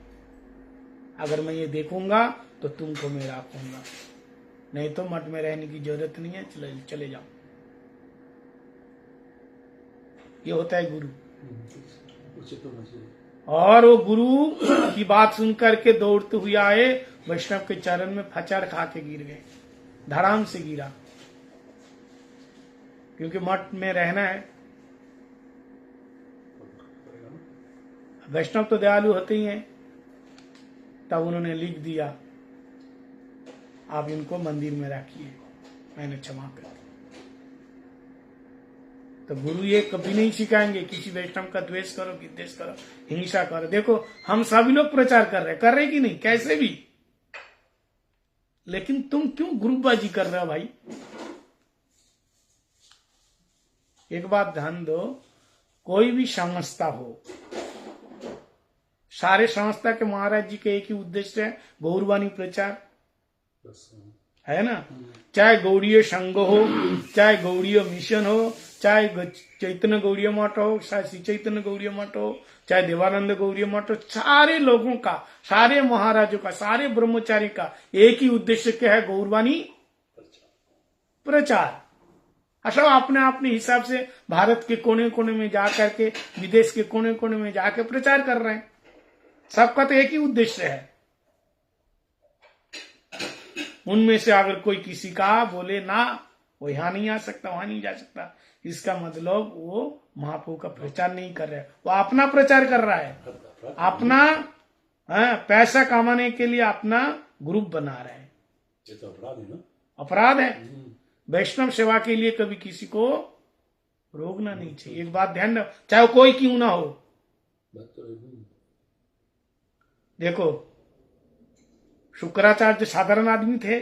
अगर मैं ये देखूंगा तो तुमको मैं रखूंगा, नहीं तो मठ में रहने की जरूरत नहीं है, चले जाओ। ये होता है गुरु। और वो गुरु की बात सुन करके दौड़ते हुए आए, वैष्णव के चरण में फचर खा के गिर गए, धड़ाम से गिरा, क्योंकि मठ में रहना है। वैष्णव तो दयालु होते ही हैं। तब उन्होंने लिख दिया, आप इनको मंदिर में रखिए, मैंने क्षमा कर। तो गुरु ये कभी नहीं सिखाएंगे किसी वैष्णव का द्वेष करो, विद्वेष करो, हिंसा करो। देखो हम सभी लोग प्रचार कर रहे कि नहीं, कैसे भी, लेकिन तुम क्यों ग्रुपबाजी कर रहे हो भाई? एक बात ध्यान दो, कोई भी संस्था हो, सारे संस्था के महाराज जी के एक ही उद्देश्य है, गौरवाणी प्रचार है ना। चाहे गौड़ीय संघ हो, चाहे गौड़ीय मिशन हो, चाहे चैतन्य गौड़ीय मठ हो, चाहे श्री चैतन्य गौड़ीय मठ हो, चाहे देवानंद गौड़ीय मठ हो, सारे लोगों का, सारे महाराजों का, सारे ब्रह्मचारी का एक ही उद्देश्य क्या है? गौरवाणी प्रचार। अच्छा, अपने अपने हिसाब से भारत के कोने कोने में जाकर के, विदेश के कोने कोने में जाकर प्रचार कर रहे हैं। सबका तो एक ही उद्देश्य है। उनमें से अगर कोई किसी का बोले ना, वो यहाँ नहीं आ सकता, वहां नहीं जा सकता, इसका मतलब वो महाप्रभु का प्रचार नहीं कर रहे, वो अपना प्रचार कर रहा है, अपना पैसा कमाने के लिए अपना ग्रुप बना रहे हैं। ये तो अपराध है ना, अपराध है। वैष्णव सेवा के लिए कभी किसी को रोकना नहीं चाहिए। एक बात ध्यान रखो, चाहे कोई क्यों ना हो। देखो शुक्राचार्य साधारण आदमी थे,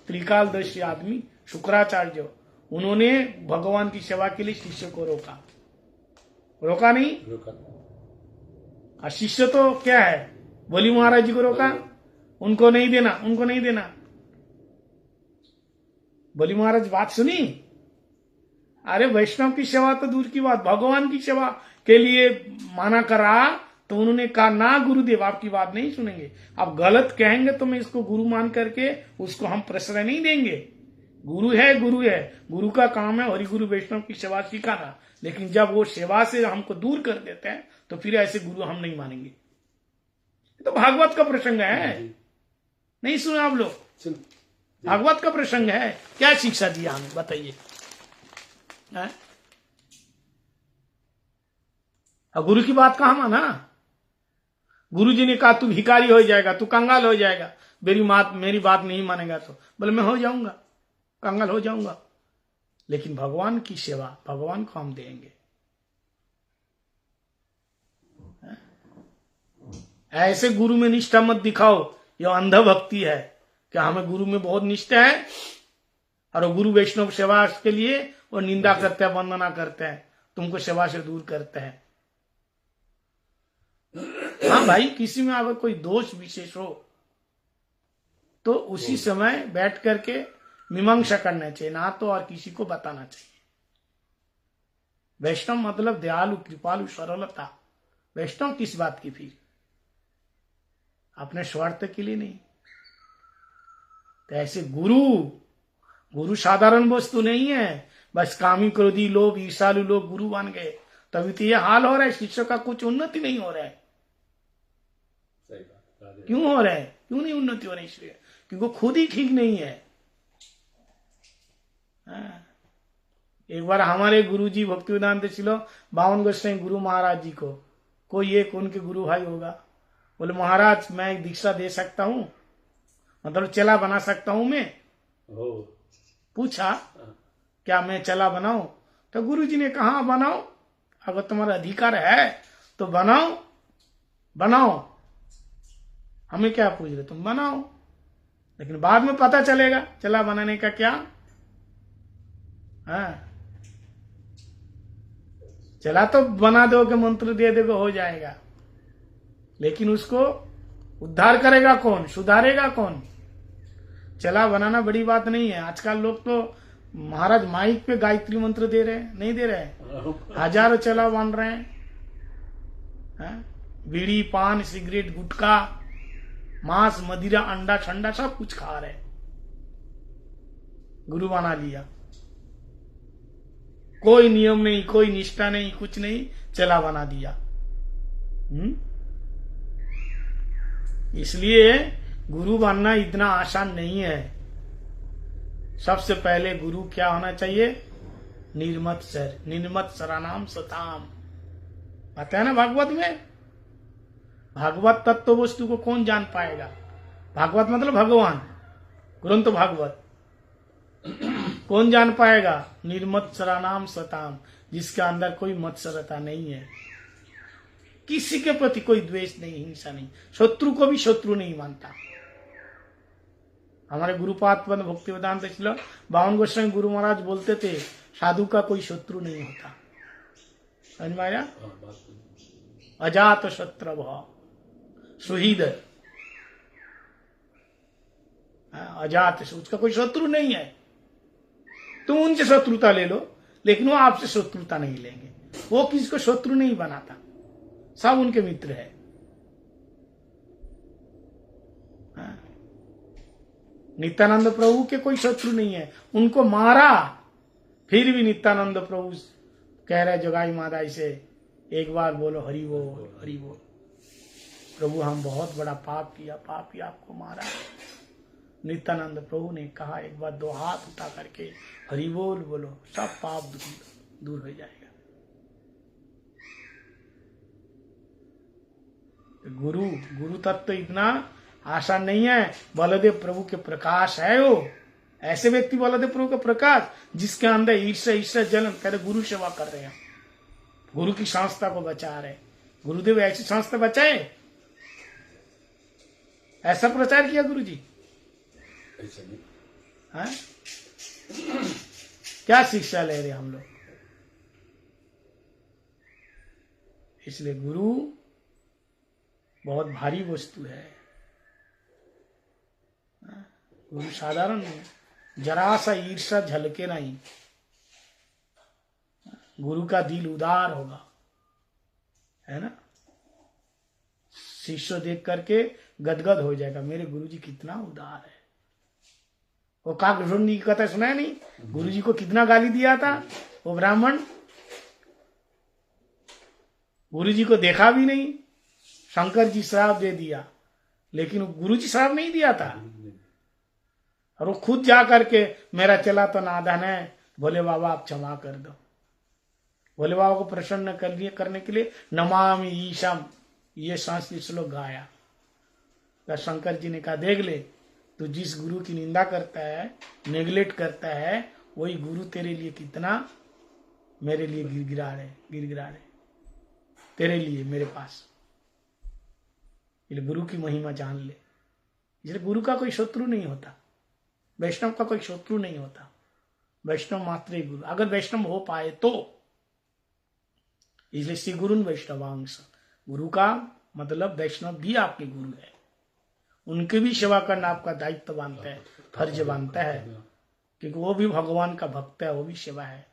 त्रिकालदर्शी आदमी शुक्राचार्य, उन्होंने भगवान की सेवा के लिए शिष्य को रोका, रोका नहीं? शिष्य तो क्या है, बलि महाराज जी को रोका, उनको नहीं देना, उनको नहीं देना। बलि महाराज बात सुनी, अरे वैष्णव की सेवा तो दूर की बात, भगवान की सेवा के लिए माना करा तो उन्होंने कहा ना गुरुदेव आपकी बात नहीं सुनेंगे, आप गलत कहेंगे तो मैं इसको गुरु मान करके उसको हम प्रश्रय नहीं देंगे। गुरु है, गुरु है, गुरु का काम है हरिगुरु वैष्णव की सेवा सिखाना, लेकिन जब वो सेवा से हमको दूर कर देते हैं तो फिर ऐसे गुरु हम नहीं मानेंगे। तो भागवत का प्रसंग है, नहीं सुना आप लोग? भागवत का प्रसंग है, क्या शिक्षा दिया हमें बताइए? गुरु की बात कहा माना? गुरु जी ने कहा तू भिखारी हो जाएगा, तू कंगाल हो जाएगा, मेरी बात नहीं मानेगा तो बोले मैं हो जाऊंगा, कंगाल हो जाऊंगा। लेकिन भगवान की सेवा भगवान को हम देंगे। ऐसे गुरु में निष्ठा मत दिखाओ, यह अंधभक्ति है। क्या हमें गुरु में बहुत निष्ठा है और गुरु वैष्णव सेवा के लिए वो निंदा करते हैं, वंदना करते हैं, तुमको सेवा से दूर करते हैं। हाँ भाई, किसी में अगर कोई दोष विशेष हो तो उसी समय बैठ करके मीमांसा करना चाहिए, ना तो और किसी को बताना चाहिए। वैष्णव मतलब दयालु, कृपालु, सरलता। वैष्णव किस बात की? फिर अपने स्वार्थ के लिए नहीं। तो ऐसे गुरु साधारण वस्तु नहीं है, बस कामी क्रोधी लोभ ईर्षालु लोग गुरु बन गए, तभी तो ये हाल हो रहा है। शिष्य का कुछ उन्नति नहीं हो रहा है। क्यों हो रहा है? क्यों नहीं उन्नति हो रही? इसलिए क्योंकि खुद ही ठीक नहीं है। एक बार हमारे गुरुजी भक्तिवेदांत शिलो बावन गोस्वामी गुरु महाराज जी को कोई एक उनके गुरु भाई होगा, बोले महाराज मैं एक दीक्षा दे सकता हूं, मतलब चला बना सकता हूं मैं? पूछा क्या मैं चला बनाऊं? तो गुरुजी ने कहा बनाओ, अगर तुम्हारा अधिकार है तो बनाओ, बनाओ, हमें क्या पूछ रहे, तुम बनाओ। लेकिन बाद में पता चलेगा चला बनाने का क्या। चला तो बना दोगे, मंत्र दे दोगे, हो जाएगा, लेकिन उसको उद्धार करेगा कौन, सुधारेगा कौन? चला बनाना बड़ी बात नहीं है। आजकल लोग तो महाराज माइक पे गायत्री मंत्र दे रहे हैं, नहीं दे रहे हैं, हजारों चला बन रहे हैं। बीड़ी पान सिगरेट गुटखा मांस मदिरा अंडा ठंडा सब कुछ खा रहे, गुरु बना लिया। कोई नियम नहीं, कोई निष्ठा नहीं, कुछ नहीं, चला बना दिया। इसलिए गुरु बनना इतना आसान नहीं है। सबसे पहले गुरु क्या होना चाहिए? निर्मत्सर, निर्मत्सराणाम सताम, आता है ना भागवत में। भागवत तत्व वस्तु को कौन जान पाएगा? भागवत मतलब भगवान, ग्रंथ भागवत कौन जान पाएगा? निर्मत्सराणाम सताम, जिसके अंदर कोई मत्सरता नहीं है, किसी के प्रति कोई द्वेष नहीं, हिंसा नहीं, शत्रु को भी शत्रु नहीं मानता। हमारे गुरुपाद भक्ति वेदांत बावन गोस्वामी गुरु महाराज बोलते थे साधु का कोई शत्रु नहीं होता। समझ में आया? अजात शत्रु सुहृद, अजात, उसका कोई शत्रु नहीं है। तुम उनसे शत्रुता ले लो, लेकिन वो आपसे शत्रुता नहीं लेंगे। वो किसी को शत्रु नहीं बनाता, सब उनके मित्र है। नित्यानंद प्रभु के कोई शत्रु नहीं है, उनको मारा फिर भी नित्यानंद प्रभु कह रहे जगाई मादाई से, एक बार बोलो हरि बोल, हरि बोल। प्रभु हम बहुत बड़ा पाप किया, पापी आपको मारा। नित्यानंद प्रभु ने कहा एक बार दो हाथ उठा करके हरि बोल बोलो, सब पाप दूर हो जाएगा। गुरु तत्व इतना आसान नहीं है। बलदेव प्रभु के प्रकाश है वो, ऐसे व्यक्ति बोला थे प्रभु का प्रकाश जिसके अंदर ईर्ष्या ईर्ष्या जलन, कहते गुरु सेवा कर रहे हैं, गुरु की संस्था को बचा रहे। गुरुदेव ऐसी संस्था बचाए, ऐसा प्रचार किया गुरु जी। हाँ? क्या शिक्षा ले रहे हम लोग? इसलिए गुरु बहुत भारी वस्तु है। गुरु साधारण नहीं, जरा सा ईर्ष्या झलके नहीं। गुरु का दिल उदार होगा, है ना। शिष्य देख करके गदगद हो जाएगा, मेरे गुरु जी कितना उदार है। वो काकभैरव की कथा सुना है नहीं? गुरु जी को कितना गाली दिया था वो ब्राह्मण, गुरु जी को देखा भी नहीं, शंकर जी श्राप दे दिया, लेकिन गुरु जी श्राप नहीं दिया था। और वो खुद जा करके मेरा चला तो नादान है, भोले बाबा आप क्षमा कर दो। भोले बाबा को प्रसन्न करने के लिए नमामि ईशम ये संस्कृत श्लोक गाया। तो शंकर जी ने कहा देख ले, तू जिस गुरु की निंदा करता है, नेग्लेक्ट करता है, वही गुरु तेरे लिए कितना मेरे लिए गिरगिरा रहे तेरे लिए मेरे पास। इसलिए गुरु की महिमा जान ले। इसलिए गुरु का कोई शत्रु नहीं होता, वैष्णव का कोई शत्रु नहीं होता। वैष्णव मात्र ही गुरु, अगर वैष्णव हो पाए तो। इसलिए श्री गुरु वैष्णवांश, गुरु का मतलब वैष्णव भी आपके गुरु है, उनकी भी सेवा करना आपका दायित्व बनता है, फर्ज बनता है, क्योंकि वो भी भगवान का भक्त है, वो भी सेवा है।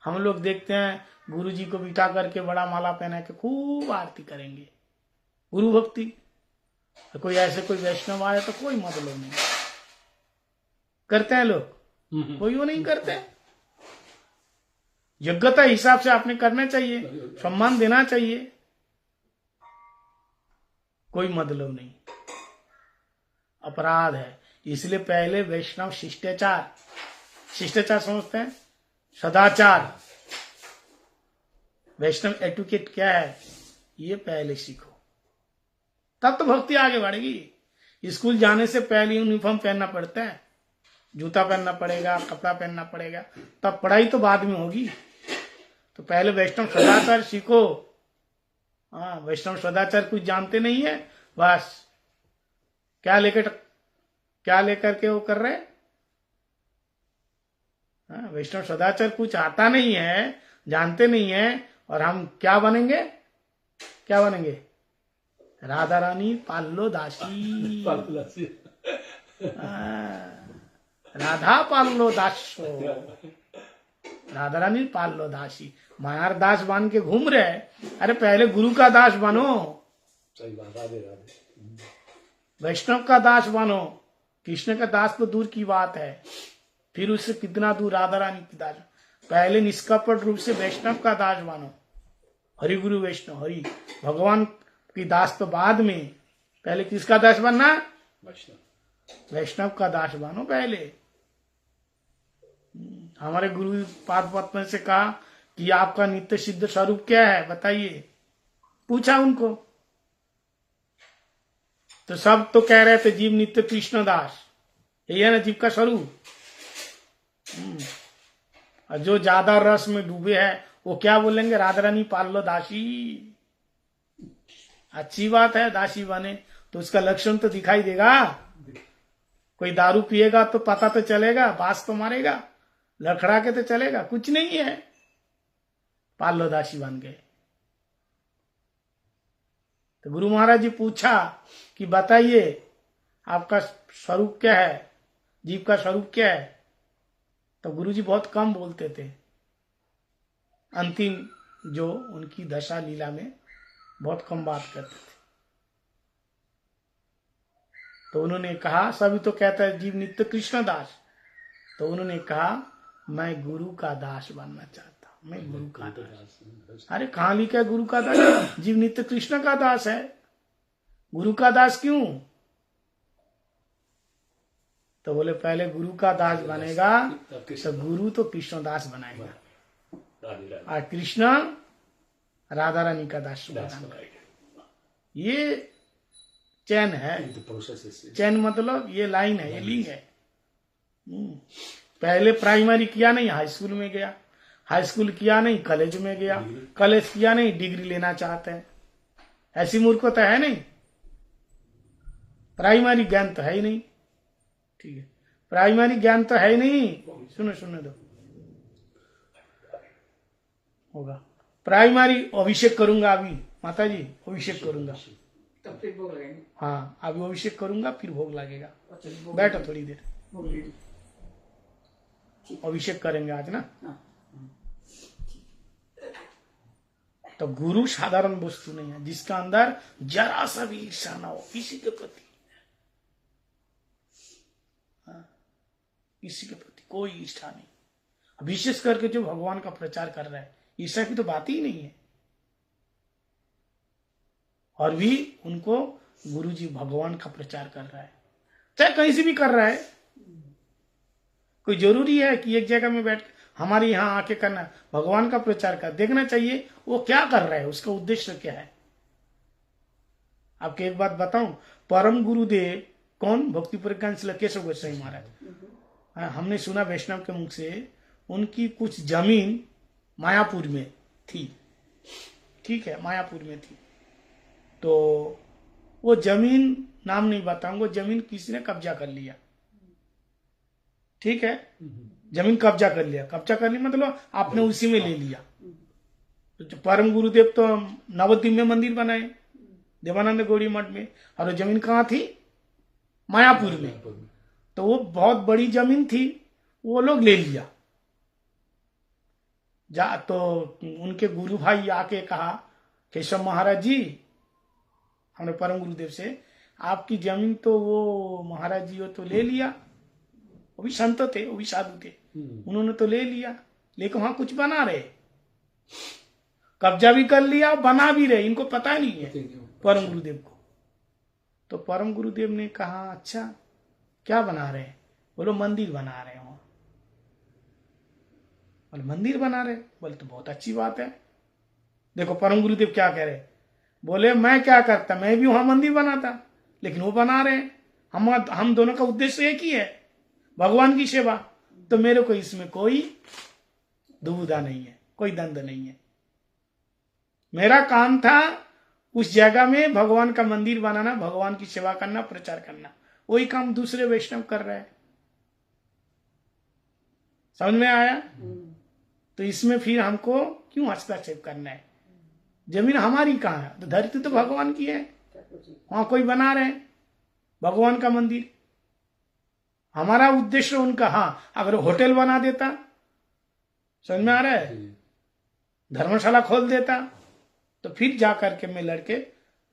हम लोग देखते हैं गुरु जी को बिठा करके बड़ा माला पहना के खूब आरती करेंगे, गुरु भक्ति। कोई ऐसे कोई वैष्णव आए तो कोई मतलब नहीं करते हैं लोग, कोई वो नहीं करते। योग्यता हिसाब से आपने करना चाहिए, सम्मान देना चाहिए, कोई मतलब नहीं, अपराध है। इसलिए पहले वैष्णव शिष्टाचार समझते हैं, सदाचार। वैष्णव एटिकेट क्या है ये पहले सीखो, तब तो भक्ति आगे बढ़ेगी। स्कूल जाने से पहले यूनिफॉर्म पहनना पड़ता है, जूता पहनना पड़ेगा, कपड़ा पहनना पड़ेगा, तब पढ़ाई तो बाद में होगी। तो पहले वैष्णव सदाचार सीखो। हाँ, वैष्णव सदाचार कुछ जानते नहीं है, बस क्या लेकर के वो कर रहे। हाँ, वैष्णव सदाचार कुछ आता नहीं है, जानते नहीं है, और हम क्या बनेंगे? राधा रानी पाल्लो दासी। राधा पाल्लो दासो, राधा रानी पाल्लो दासी। मायार दास बन के घूम रहे, अरे पहले गुरु का दास बनो, वैष्णव का दास बनो। कृष्ण का दास तो दूर की बात है, फिर उससे कितना दूर राधा रानी की दास। पहले निष्कपट रूप से वैष्णव का दास बनो। हरि गुरु वैष्णव, हरि भगवान की दास तो बाद में, पहले किसका दास बनना? वैष्णव का दास बनो पहले। हमारे गुरु पाद पद्म से कहा कि आपका नित्य सिद्ध स्वरूप क्या है बताइए, पूछा उनको, तो सब तो कह रहे थे जीव नित्य कृष्ण दास, यही है ना जीव का स्वरूप। और जो ज्यादा रस में डूबे हैं वो क्या बोलेंगे? राधा रानी पाल्लो दासी। अच्छी बात है, दासी बने तो उसका लक्षण तो दिखाई देगा। कोई दारू पिएगा तो पता तो चलेगा, बास तो मारेगा, लड़खड़ा के तो चलेगा, कुछ नहीं है, पाल्लो दासी बन गए। तो गुरु महाराज जी पूछा कि बताइए आपका स्वरूप क्या है, जीव का स्वरूप क्या है? तो गुरु जी बहुत कम बोलते थे, अंतिम जो उनकी दशा लीला में बहुत कम बात करते थे। तो उन्होंने कहा, सभी तो कहता है जीव नित्य कृष्ण दास, तो उन्होंने कहा मैं गुरु का दास बनना चाहता हूं, मैं गुरु का दास। अरे कहां लिखा है गुरु का दास? जीव नित्य कृष्ण का दास है, गुरु का दास क्यों? तो बोले पहले गुरु का दास बनेगा तो गुरु तो कृष्ण दास बनाएगा, और कृष्ण राधा रानी का दास बनाएगा। ये चैन है, चैन मतलब ये लाइन है, ये लिंक है। पहले प्राइमरी किया नहीं, हाई स्कूल में गया, हाई स्कूल किया नहीं, कॉलेज में गया, कॉलेज किया नहीं, डिग्री लेना चाहते हैं। ऐसी मूर्खता है नहीं, प्राइमरी ज्ञान तो है ही नहीं। ठीक है, प्राइमरी ज्ञान तो है ही नहीं। सुनो सुनो दो, होगा प्राइमरी। अभिषेक करूंगा अभी माता जी, अभिषेक करूंगा, तब फिर भोग लगेंगे। हाँ अभी अभिषेक करूंगा फिर भोग लगेगा। बैठो थोड़ी देर, अभिषेक करेंगे आज ना। हाँ। तो गुरु साधारण वस्तु नहीं है जिसका अंदर जरा सा भी ईर्षा ना हो किसी के प्रति, किसी के प्रति कोई ईर्षा नहीं। विशेष करके जो भगवान का प्रचार कर रहा है, ईर्षा की तो बात ही नहीं है। और भी उनको गुरुजी भगवान का प्रचार कर रहा है, चाहे कहीं से भी कर रहा है। कोई जरूरी है कि एक जगह में बैठ हमारे यहाँ आके करना, भगवान का प्रचार कर देखना चाहिए वो क्या कर रहा है, उसका उद्देश्य क्या है। आपको एक बात बताऊं, परम गुरुदेव कौन? भक्ति प्रज्ञान केशव गोस्वामी महाराज। हमने सुना वैष्णव के मुख से उनकी कुछ जमीन मायापुर में थी, ठीक है, मायापुर में थी। तो वो जमीन नाम नहीं बताऊंगा, जमीन किसी ने कब्जा कर लिया, ठीक है, जमीन कब्जा कर लिया। कब्जा कर लिया मतलब आपने उसी में ले लिया। तो परम गुरुदेव तो नवद्वीप में मंदिर बनाए देवानंद गौड़ी मठ में, और वो जमीन कहाँ थी? मायापुर में। तो वो बहुत बड़ी जमीन थी, वो लोग ले लिया। जा तो उनके गुरु भाई आके कहा, केशव महाराज जी, हमने परम गुरुदेव से, आपकी जमीन तो वो महाराज जी वो तो ले लिया, वो भी संत थे, वो भी साधु थे, उन्होंने तो ले लिया, लेकिन वहां कुछ बना रहे, कब्जा भी कर लिया, बना भी रहे, इनको पता नहीं है परम गुरुदेव को। तो परम गुरुदेव ने कहा, अच्छा क्या बना रहे? बोलो मंदिर बना रहे हो। बोले मंदिर बना रहे? बोले तो बहुत अच्छी बात है। देखो परम गुरुदेव क्या कह रहे, बोले मैं क्या करता, मैं भी वहां मंदिर बनाता, लेकिन वो बना रहे हैं, हम दोनों का उद्देश्य एक ही है, भगवान की सेवा। तो मेरे को इसमें कोई दुविधा नहीं है, कोई द्वंद्व नहीं है। मेरा काम था उस जगह में भगवान का मंदिर बनाना, भगवान की सेवा करना, प्रचार करना, वही काम दूसरे वैष्णव कर रहे हैं। समझ में आया? तो इसमें फिर हमको क्यों हस्तक्षेप करना है? जमीन हमारी कहाँ है? तो धरती तो भगवान की है, वहां कोई बना रहे हैं भगवान का मंदिर। हमारा उद्देश्य उनका, हाँ अगर होटल बना देता, समझ में आ रहा है, धर्मशाला खोल देता, तो फिर जाकर के मैं लड़के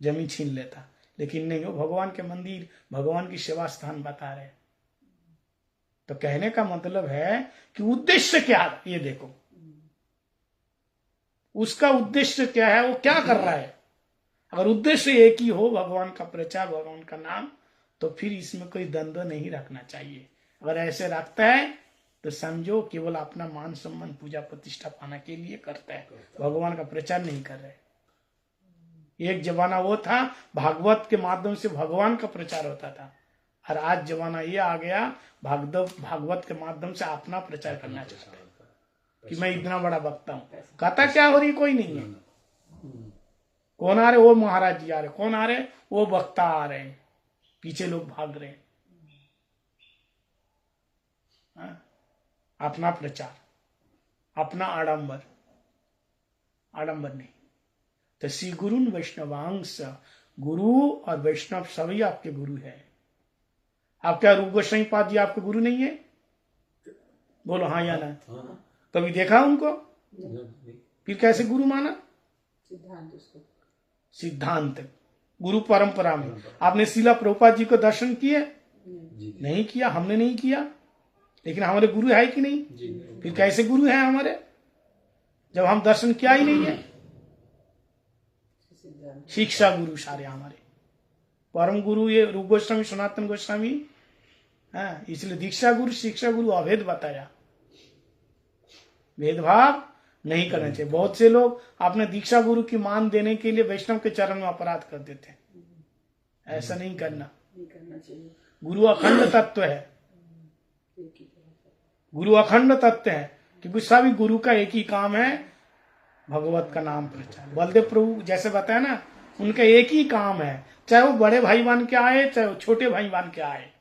जमीन छीन लेता, लेकिन नहीं, वो भगवान के मंदिर, भगवान की सेवा स्थान बता रहे। तो कहने का मतलब है कि उद्देश्य क्या है, ये देखो उसका उद्देश्य क्या है, वो क्या कर रहा है। अगर उद्देश्य एक ही हो, भगवान का प्रचार, भगवान का नाम, तो फिर इसमें कोई द्वंद्व नहीं रखना चाहिए। अगर ऐसे रखता है तो समझो केवल अपना मान सम्मान, पूजा प्रतिष्ठा पाने के लिए करता है, भगवान का प्रचार नहीं कर रहे। एक जमाना वो था भागवत के माध्यम से भगवान का प्रचार होता था, और आज जमाना ये आ गया भागवत के माध्यम से अपना प्रचार करना चाहता है कि मैं इतना बड़ा वक्ता हूं। कथा क्या हो रही, कोई नहीं है। कौन आ रहे? वो महाराज जी आ रहे। कौन आ रहे? वो वक्ता आ रहे हैं, पीछे लोग भाग रहे हैं। अपना प्रचार, अपना आडंबर, आडंबर नहीं। तो श्री गुरु वैष्णवांश, गुरु और वैष्णव सभी आपके गुरु है। आप क्या रूप गोस्वामी पाद जी आपके गुरु नहीं है? बोलो हाँ या ना। कभी देखा उनको? फिर कैसे गुरु माना? सिद्धांत गुरु परंपरा में। आपने शिला प्रभुपाद जी को दर्शन किए? नहीं किया, हमने नहीं किया, लेकिन हमारे गुरु है कि नहीं? फिर कैसे गुरु है हमारे, जब हम दर्शन किया ही नहीं है? शिक्षा गुरु सारे हमारे परम गुरु ये रूप गोस्वामी, सनातन गोस्वामी, हाँ, इसलिए दीक्षा गुरु शिक्षा गुरु अभेद बताया, भेदभाव नहीं करना चाहिए। बहुत से लोग अपने दीक्षा गुरु की मान देने के लिए वैष्णव के चरण में अपराध कर देते हैं, ऐसा नहीं करना चाहिए। गुरु अखंड तत्व है, गुरु अखंड तत्व है, क्योंकि सभी गुरु का एक ही काम है, भगवत का नाम प्रचार। बलदेव प्रभु जैसे बताया ना, उनका एक ही काम है, चाहे वो बड़े भाई बन के आए, चाहे वो छोटे भाई बन के आए।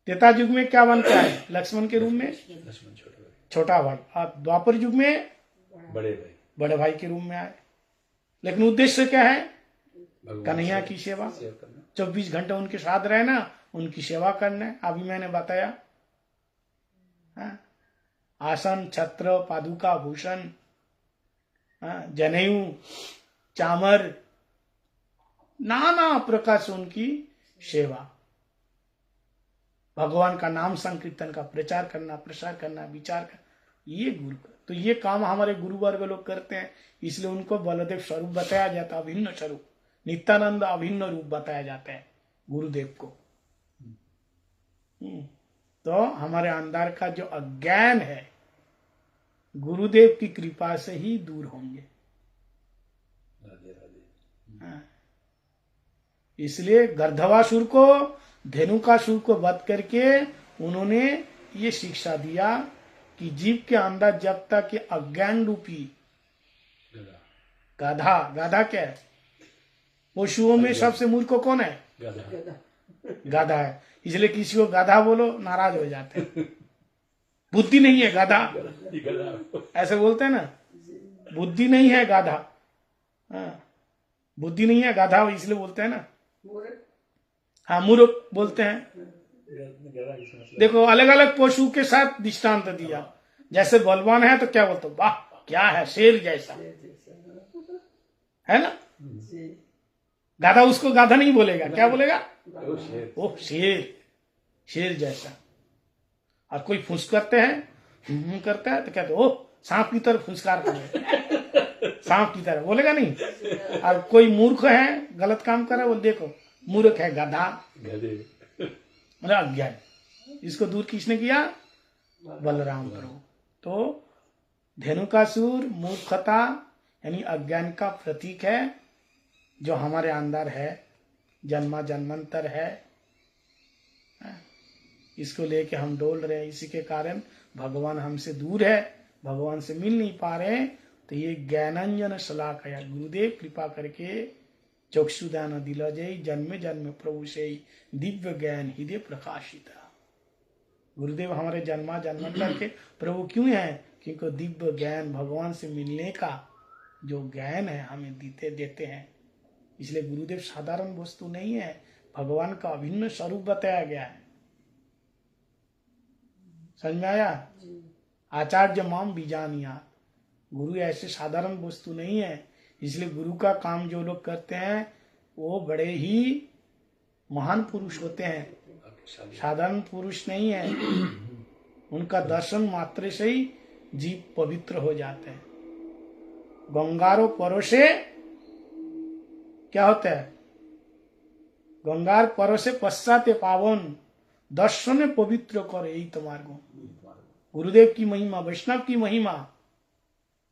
त्रेता युग में क्या बन के आए? लक्ष्मण के रूप में लक्ष्मण छोटा भाई, छोटा भाई, और द्वापर युग में बड़े भाई, बड़े भाई के रूप में आए। लेकिन उद्देश्य क्या है? भगवान कन्हैया की सेवा। सेवा करना। 24 घंटे उनके साथ रहना, उनकी सेवा करना। अभी मैंने बताया, हाँ? आसन, छत्र, पादुका, भूषण, हाँ? जनेऊ, चामर, नाना प्रकार से उनकी सेवा। भगवान का नाम संकीर्तन का प्रचार करना, प्रसार करना, विचार करना, ये गुरु का। तो ये काम हमारे गुरु वर्ग लोग करते हैं, इसलिए उनको बलदेव स्वरूप बताया जाता है, अभिन्न स्वरूप। नित्यानंद अभिन्न रूप बताया जाता है गुरुदेव को। तो हमारे अंदर का जो अज्ञान है, गुरुदेव की कृपा से ही दूर होंगे। राधे राधे। हाँ। इसलिए गर्धवासुर को, धेनुकासुर को वध करके उन्होंने ये शिक्षा दिया कि जीव के अंदर जब तक ये अज्ञान रूपी गधा, गाधा, गाधा क्या है? पशुओं में सबसे मूर्ख कौन है? गधा, गाधा है। इसलिए किसी को गाधा बोलो नाराज हो जाते हैं, बुद्धि नहीं है गाधा, गधा। ऐसे बोलते हैं ना, बुद्धि नहीं है गाधा। हाँ, बुद्धि नहीं है गाधा, इसलिए बोलते हैं ना। हाँ, मूर्ख बोलते हैं। गधा किसका मतलब? देखो, अलग अलग पशु के साथ दृष्टांत दिया। जैसे बलवान है तो क्या बोलते हो? वाह क्या है, शेर जैसा, है ना। गाधा उसको गाधा नहीं बोलेगा, क्या बोलेगा? ओ शेर। ओह शेर, शेर जैसा। और कोई फुंस करते हैं, करता है तो कहते ओह सांप की तरह फुंसकार करे, सांप की तरह बोलेगा नहीं। और कोई मूर्ख है, गलत काम कर रहा है, वो देखो मूर्ख है, गधा, गधे। मतलब अज्ञान। इसको दूर किसने किया? बलराम प्रभु। तो धेनुकासुर मूर्खता यानी अज्ञान का प्रतीक है, जो हमारे अंदर है, जन्मा जन्मांतर है। इसको लेके हम डोल रहे हैं, इसी के कारण भगवान हमसे दूर है, भगवान से मिल नहीं पा रहे हैं। तो ये ज्ञानांजन शलाकया, गुरुदेव कृपा करके चक्षुदान दिला जय, जन्म जन्म प्रभु से दिव्य ज्ञान हृदय प्रकाशित। गुरुदेव हमारे जन्मा जन्मांतर के प्रभु क्यों हैं? क्योंकि दिव्य ज्ञान, भगवान से मिलने का जो ज्ञान है हमें देते हैं। इसलिए गुरुदेव साधारण वस्तु नहीं है, भगवान का अभिन्न स्वरूप बताया गया है। समझ में आया? आचार्य माम बीजानिया, गुरु ऐसे साधारण वस्तु नहीं है। इसलिए गुरु का काम जो लोग करते हैं वो बड़े ही महान पुरुष होते हैं, साधारण पुरुष नहीं है। उनका दर्शन मात्र से ही जीव पवित्र हो जाते हैं। गंगारो परोसे क्या होता है? गंगार परोसे पश्चात पावन, दर्शन पवित्र कर, यही तुम्हारे को। गुरुदेव की महिमा, वैष्णव की महिमा।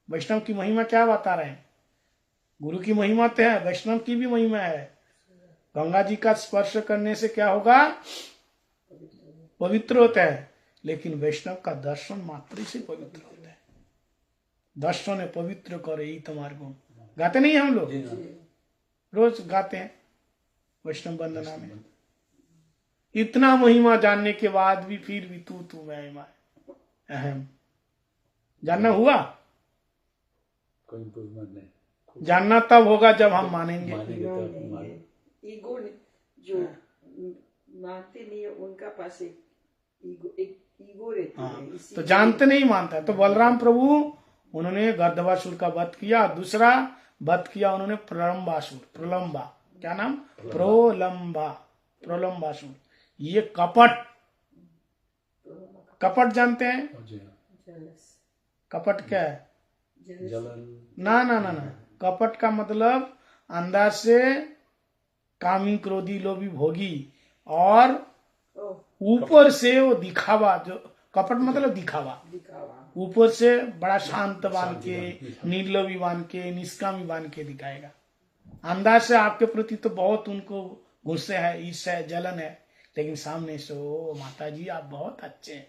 वैष्णव की महिमा क्या बता रहे हैं? गुरु की महिमा तो है, वैष्णव की भी महिमा है। गंगा जी का स्पर्श करने से क्या होगा? पवित्र होता है। लेकिन वैष्णव का दर्शन मात्र से पवित्र होता है। दर्शन पवित्र करे, यही तुम्हारे को। गाते नहीं हम लोग, रोज गाते हैं वैष्णव वंदना में। इतना महिमा जानने के बाद भी फिर भी तू मैं अहम। जानना हुआ? कोई इम्प्रूवमेंट नहीं। जानना तब होगा जब हम मानेंगे। मानेंगे तब मान। ईगो जो मानते नहीं है, उनका पास एक ईगो रहती हाँ, है। इसी तो जानते नहीं मानता है। तो बलराम प्रभु उन्होंने गर्दवासुर का वध किया। दूसरा वध किया उन्होंने प्रलंबासुर। प्रलंबा क्या नाम? प्रोलंबा, प्रलंबासुर। ये कपट, कपट जानते हैं? जी हाँ। jealous, कपट क्या है? jealous, जलन। ना ना ना ना, कपट का मतलब अंदर से कामी क्रोधी लोभी भोगी, और ओह, ऊपर से वो दिखावा। जो कपट मतलब दिखावा, दिखावा। ऊपर से बड़ा शांत बान के, निर्लोभी बान के, निष्कामी बान के दिखाएगा। अंदर से आपके प्रति तो बहुत उनको गुस्से है, ईर्ष्या है, जलन है, लेकिन सामने से ओ माता जी आप बहुत अच्छे हैं,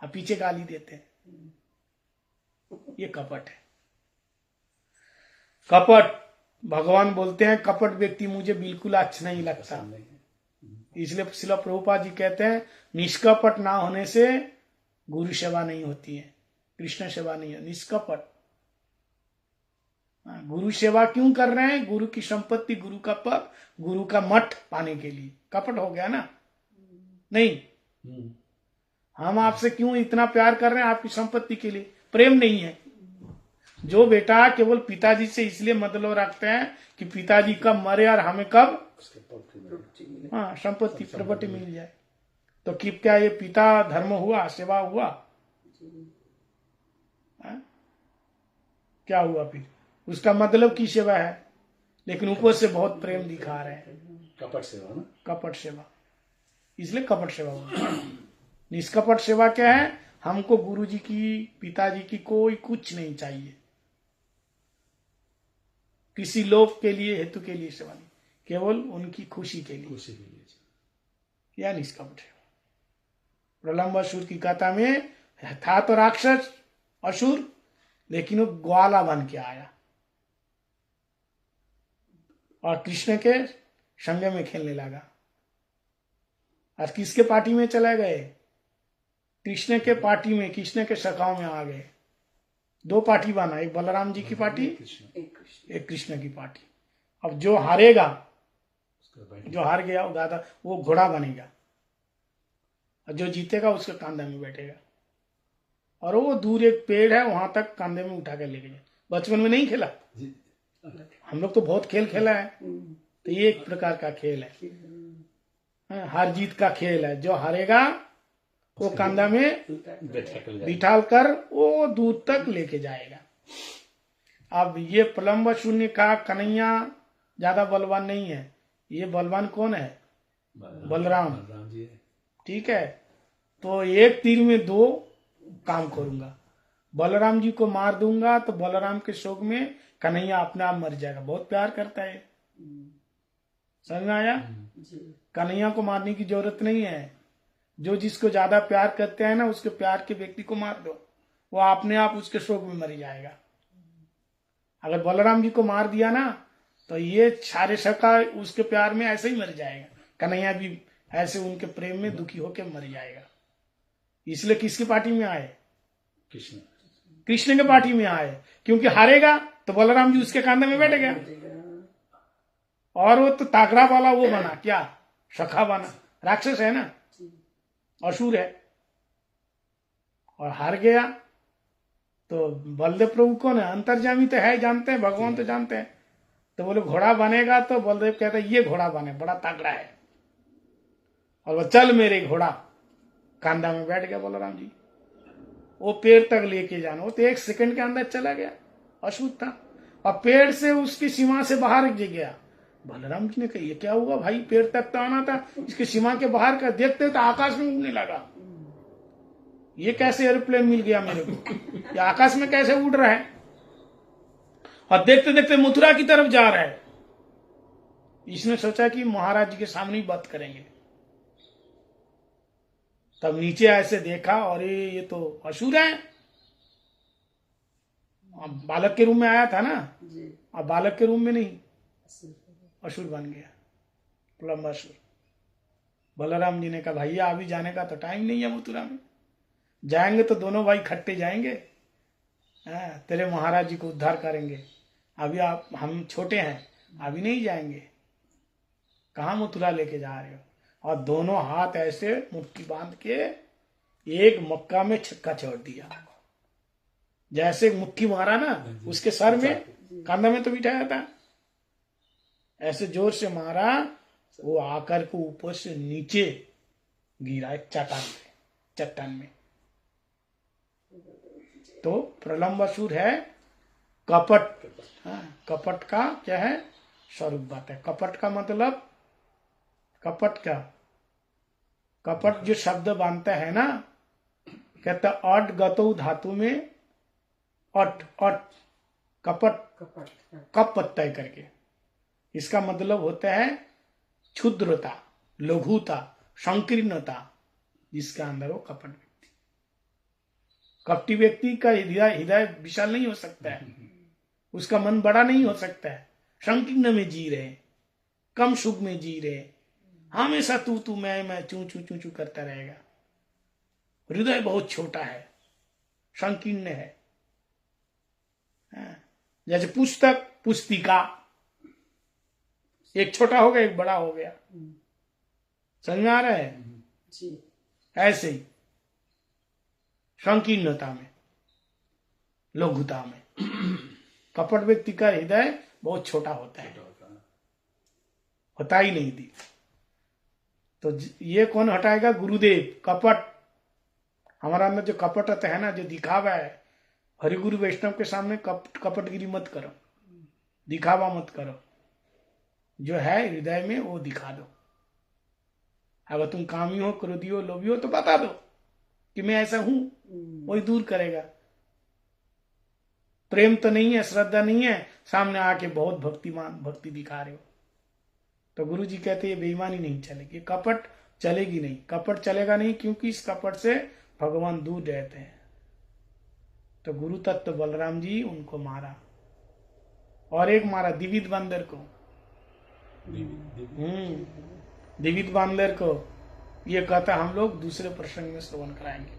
आप पीछे गाली देते हैं। ये कपट है। कपट, भगवान बोलते हैं कपट व्यक्ति मुझे बिल्कुल अच्छा नहीं लगता। पसंद नहीं है। इसलिए शिला प्रभुपाद जी कहते हैं निष्कपट ना होने से गुरु सेवा नहीं होती है, कृष्ण सेवा नहीं है। निष्कपट, गुरु सेवा क्यों कर रहे हैं? गुरु की संपत्ति, गुरु का पद, गुरु का मठ पाने के लिए। कपट हो गया ना? नहीं, हम आपसे क्यों इतना प्यार कर रहे हैं? आपकी संपत्ति के लिए, प्रेम नहीं है। जो बेटा केवल पिताजी से इसलिए मतलब रखते हैं कि पिताजी कब मरे और हमें कब उसके प्रॉपर्टी में हाँ संपत्ति प्रॉपर्टी मिल जाए, तो कि क्या ये पिता धर्म हुआ, सेवा हुआ? क्या हुआ फिर? उसका मतलब की सेवा है, लेकिन ऊपर से बहुत प्रेम दिखा रहे हैं। कपट सेवा ना, कपट सेवा, इसलिए कपट सेवा होती है। निष्कपट सेवा क्या है? हमको गुरु जी की, पिताजी की कोई कुछ नहीं चाहिए, किसी लोग के लिए, हेतु के लिए सेवा नहीं, केवल उनकी खुशी के लिए, खुशी के लिए। या निष्कपट सेवा। प्रलंब असुर की कथा में था तो राक्षस असुर, लेकिन वो ग्वाला बन के आया और कृष्ण के संग में खेलने लगा। और किसके पार्टी में चले गए? कृष्ण के पार्टी में, कृष्ण के सखाओं में आ गए। दो पार्टी बना, एक बलराम जी की पार्टी, एक कृष्ण की पार्टी। अब जो हारेगा, जो हार गया वो दादा, वो घोड़ा बनेगा, और जो जीतेगा उसके कांधे में बैठेगा, और वो दूर एक पेड़ है वहां तक कांधे में उठा कर लेके जाए। बचपन में नहीं खेला? हम लोग तो बहुत खेल खेला है। तो ये एक प्रकार का खेल है, हार जीत का खेल है। जो हारेगा वो कांधा में बिठाल कर वो दूर तक लेके जाएगा। अब ये प्रलंब शून्य का कन्हैया ज्यादा बलवान नहीं है, ये बलवान कौन है? बलराम जी है। ठीक है, तो एक तीर में दो काम करूंगा। बलराम जी को मार दूंगा तो बलराम के शोक में कन्हैया अपने आप मर जाएगा। बहुत प्यार करता है, समझ में आया? कन्हैया को मारने की जरूरत नहीं है। जो जिसको ज्यादा प्यार करते हैं ना, उसके प्यार के व्यक्ति को मार दो, वो अपने आप उसके शोक में मर जाएगा। अगर बलराम जी को मार दिया ना, तो ये सारे सखा उसके प्यार में ऐसे ही मर जाएगा। कन्हैया भी ऐसे उनके प्रेम में दुखी होकर मर जाएगा। इसलिए किसकी पार्टी में आए? कृष्ण, कृष्ण के पार्टी में आए, क्योंकि हारेगा तो बलराम जी उसके कांधे में बैठेगा, और वो तो तागड़ा वाला वो बना, क्या सखा बना, राक्षस है ना, असुर है, और हार गया। तो बलदेव प्रभु कौन है? अंतर्जामी तो है, जानते हैं, भगवान तो जानते हैं। तो बोले घोड़ा बनेगा, तो बलदेव कहते हैं ये घोड़ा बने, बड़ा तगड़ा है, और वो चल मेरे घोड़ा। कांधा में बैठ गया बलराम जी, वो पेड़ तक लेके जाना, वो तो एक सेकंड के अंदर चला गया, अशुद्ध था, और पेड़ से उसकी सीमा से बाहर गया। बलराम जी ने कहा ये क्या हुआ भाई, पेड़ तक तो आना था, इसकी सीमा के बाहर का देखते तो आकाश में उड़ने लगा। ये कैसे एरोप्लेन मिल गया मेरे को, ये आकाश में कैसे उड़ रहा है, और देखते देखते मथुरा की तरफ जा रहा है। इसने सोचा कि महाराज जी के सामने ही बात करेंगे। तब नीचे ऐसे देखा, और ये तो असुर है। बालक के रूप में आया था ना, अब बालक के रूप में नहीं, असुर बन गया, प्रलंबासुर। बलराम जी ने कहा भैया अभी जाने का तो टाइम नहीं है, मथुरा में जाएंगे तो दोनों भाई खट्टे जाएंगे, तेरे महाराज जी को उद्धार करेंगे। अभी आप, हम छोटे हैं, अभी नहीं जाएंगे। कहाँ मथुरा लेके जा रहे हो? और दोनों हाथ ऐसे मुट्ठी बांध के एक मक्का में छक्का छोड़ दिया। जैसे मुट्ठी मारा ना उसके सर में, कांधा में तो बिठाया था, ऐसे जोर से मारा, वो आकर को ऊपर से नीचे गिरा एक चट्टान में। तो प्रलंबासुर है कपट। कपट का क्या है स्वरूप बात है। कपट का मतलब, कपट का, कपट जो शब्द बांधता है ना, कहता अट गतौ धातु में अट अट कपट, कप प्रत्यय करके, इसका मतलब होता है क्षुद्रता, लघुता, संकीर्णता जिसका अंदर हो कपट व्यक्ति। कपटी व्यक्ति का हृदय विशाल नहीं हो सकता है, उसका मन बड़ा नहीं हो सकता है। संकीर्ण में जी रहे, कम सुख में जी रहे, हमेशा तू मैं चू चू चू चू करता रहेगा। हृदय बहुत छोटा है, संकीर्ण है। जैसे पुस्तक पुस्तिका, एक छोटा हो गया एक बड़ा हो गया, समझ में आ रहा है? जी। ऐसे ही संकीर्णता में, लघुता में कपट व्यक्ति का हृदय बहुत छोटा होता है, होता ही नहीं थी। तो ये कौन हटाएगा? गुरुदेव। कपट, हमारा अंदर जो कपट है ना, जो दिखावा है, हरिगुरु वैष्णव के सामने कपटगिरी मत करो, दिखावा मत करो। जो है हृदय में वो दिखा दो। अगर तुम कामी हो, क्रोधी हो, लोभी हो तो बता दो कि मैं ऐसा हूं, वही दूर करेगा। प्रेम तो नहीं है, श्रद्धा नहीं है, सामने आके बहुत भक्ति दिखा रहे हो, तो गुरु जी कहते ये बेईमानी नहीं चलेगी, कपट चलेगी नहीं। कपट चलेगा नहीं क्योंकि इस कपट से भगवान दूर रहते हैं। तो गुरु तत्व बलराम जी उनको मारा, और एक मारा दिविद बंदर को। दिविद बंदर को ये कथा हम लोग दूसरे प्रसंग में श्रवण कराएंगे।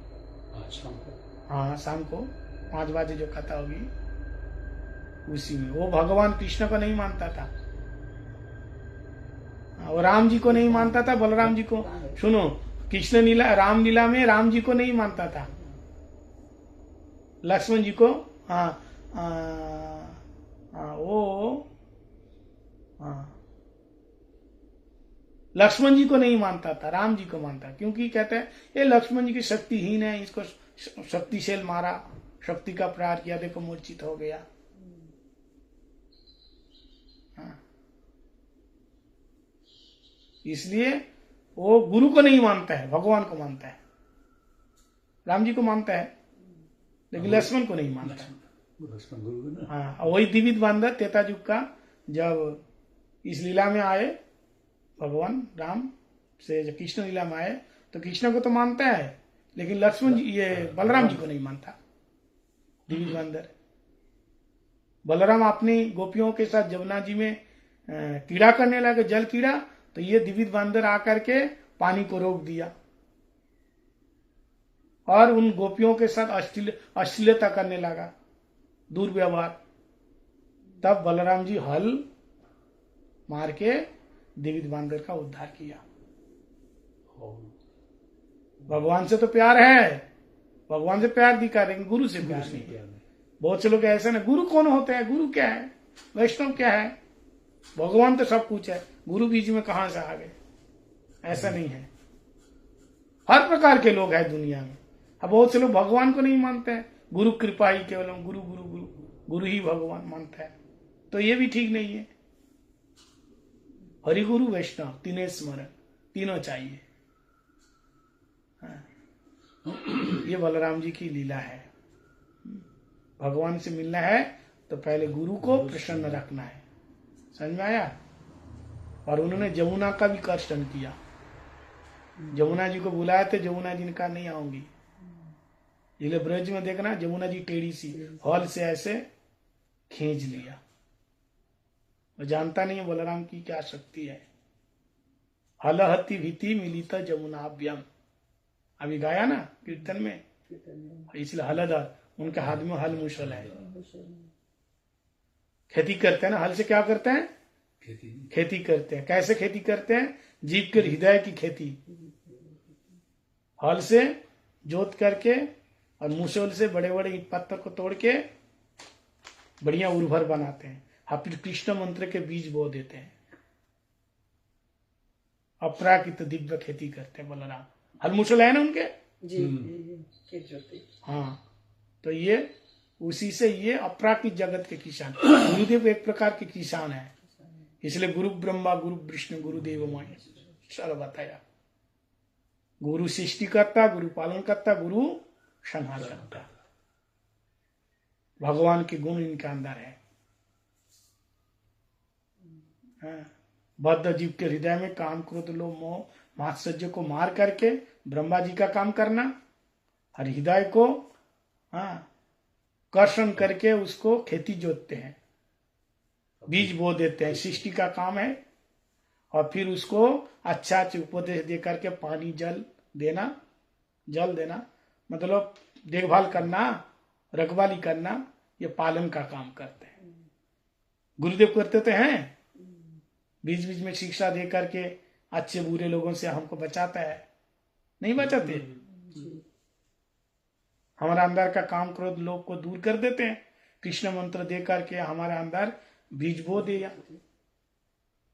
हाँ, शाम को 5 बजे जो कथा होगी उसी में। वो भगवान कृष्ण को नहीं मानता था, और राम जी को नहीं मानता था, बलराम जी को। सुनो, कृष्ण लीला, राम लीला में राम जी को नहीं मानता था, लक्ष्मण जी को। लक्ष्मण जी को नहीं मानता था, राम जी को मानता, क्योंकि कहते हैं ये लक्ष्मण जी की शक्तिहीन है, इसको शक्तिशाल मारा, शक्ति का प्रहार किया, देखो मूर्छित हो गया। इसलिए वो गुरु को नहीं मानता है, भगवान को मानता है। राम जी को मानता है लेकिन लक्ष्मण को नहीं मानता है। हाँ, वही दिविद बंदर त्रेता युग का जब इस लीला में आए, भगवान राम से जब कृष्ण लीला में आए, तो कृष्ण को तो मानता है लेकिन लक्ष्मण जी, ये बलराम जी को नहीं मानता। दिविद बंदर बलराम अपनी गोपियों के साथ जमुना जी में कीड़ा करने लगे, जल कीड़ा, तो ये दिविद बंदर आकर के पानी को रोक दिया और उन गोपियों के साथ अश्लीलता करने लगा, दुर्व्यवहार। तब बलराम जी हल मार के दिविद बंदर का उद्धार किया। भगवान से तो प्यार है, भगवान से प्यार दिखा, लेकिन गुरु से प्यार नहीं है। बहुत से लोग ऐसे ना, गुरु कौन होते हैं, गुरु क्या है, वैष्णव क्या है, भगवान तो सब कुछ है, गुरु बीच में कहां से आ गए? ऐसा नहीं है। हर प्रकार के लोग हैं दुनिया में। अब बहुत से लोग भगवान को नहीं मानते हैं, गुरु कृपा ही केवल, गुरु गुरु गुरु गुरु ही भगवान मानता है, तो ये भी ठीक नहीं है। हरि गुरु वैष्णव तीनों स्मरण, तीनों चाहिए। ये बलराम जी की लीला है। भगवान से मिलना है तो पहले गुरु को प्रसन्न रखना है, समझ में आया? और उन्होंने जमुना का भी कर्षण किया, जमुना जी को बुलाया थे, जमुना जी ने कहा नहीं आऊंगी। इसलिए ब्रज में देखना, जमुना जी टेढ़ी सी हॉल से ऐसे खींच लिया। वो जानता नहीं है बलराम की क्या शक्ति है। हलहति भीति मिलित जमुनाभ्यम, अभी गाया ना कीर्तन में, इसलिए हलधर, उनके हाथ में हल मुशल है। खेती करते हैं ना, हल से क्या करते हैं? खेती करते हैं। कैसे खेती करते हैं? जीव के हृदय की खेती। हल से जोत करके और मुशल से बड़े बड़े ईंट पत्थर को तोड़ के बढ़िया उर्वर बनाते हैं, और फिर कृष्ण मंत्र के बीज बो देते हैं। अपराकृत दिव्य खेती करते हैं बलराम। हल मुशल है ना उनके जी, खेत जोते। हाँ, तो ये उसी से ये अपराकृत जगत के किसान। गुरुदेव एक प्रकार के किसान है, इसलिए गुरु ब्रह्मा गुरु विष्णु गुरुदेव महेश्वर बताया। गुरु सृष्टिकर्ता, गुरु पालन करता, गुरु संहार करता। भगवान के गुण इनके अंदर है। बद्ध जीव के हृदय में काम, क्रोध, लोभ, मोह मात्सर्य को मार करके ब्रह्मा जी का काम करना और हृदय को कर्षण करके उसको खेती जोतते हैं, बीज बो देते हैं, सृष्टि का काम है। और फिर उसको अच्छा उपदेश दे करके पानी जल देना मतलब देखभाल करना, रखवाली करना, ये पालन का काम करते हैं। गुरुदेव करते तो हैं, बीच बीच में शिक्षा दे करके अच्छे बुरे लोगों से हमको बचाता है, नहीं बचाते? हमारे अंदर का काम क्रोध लोग को दूर कर देते हैं, कृष्ण मंत्र दे करके हमारे अंदर बीज बो दिया।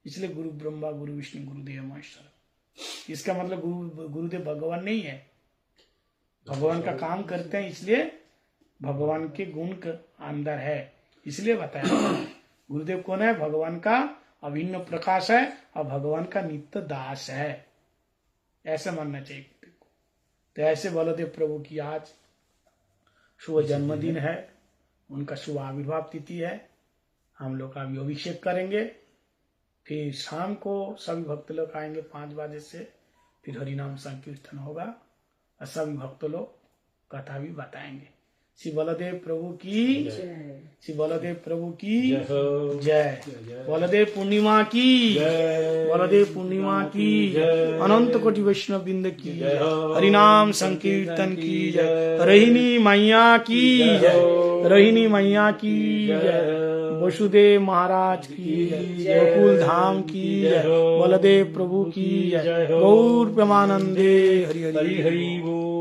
इसलिए गुरु ब्रह्मा गुरु विष्णु गुरुदेव महेश्वर, इसका मतलब गुरुदेव भगवान नहीं है, भगवान का काम करते हैं, इसलिए भगवान के गुण अंदर है, इसलिए बताया। गुरुदेव कौन है? भगवान का अभिन्न प्रकाश है और भगवान का नित्य दास है, ऐसा मानना चाहिए गुरुदेव को। तो ऐसे बलदेव प्रभु की आज शुभ जन्मदिन है, उनका शुभ आविर्भाव तिथि है। हम लोग का अभी अभिषेक करेंगे, फिर शाम को सभी भक्त लोग आएंगे 5 बजे से, फिर हरिनाम संकीर्तन होगा और सभी भक्त लोग कथा भी बताएंगे। श्री बलदेव प्रभु की जय, श्री बलदेव प्रभु की जय, बलदेव पूर्णिमा की जय, बलदेव पूर्णिमा की जय, अनंत कोटि वैष्णव बिंद की जय, हरिनाम संकीर्तन की जय, रोहिणी मैया की जय, रोहिणी मैया की जय, वसुदेव महाराज की जय, गोकुल धाम की जय, बलदेव प्रभु की जय, गौर प्रेमानंदे हरि हरि हरि बोल।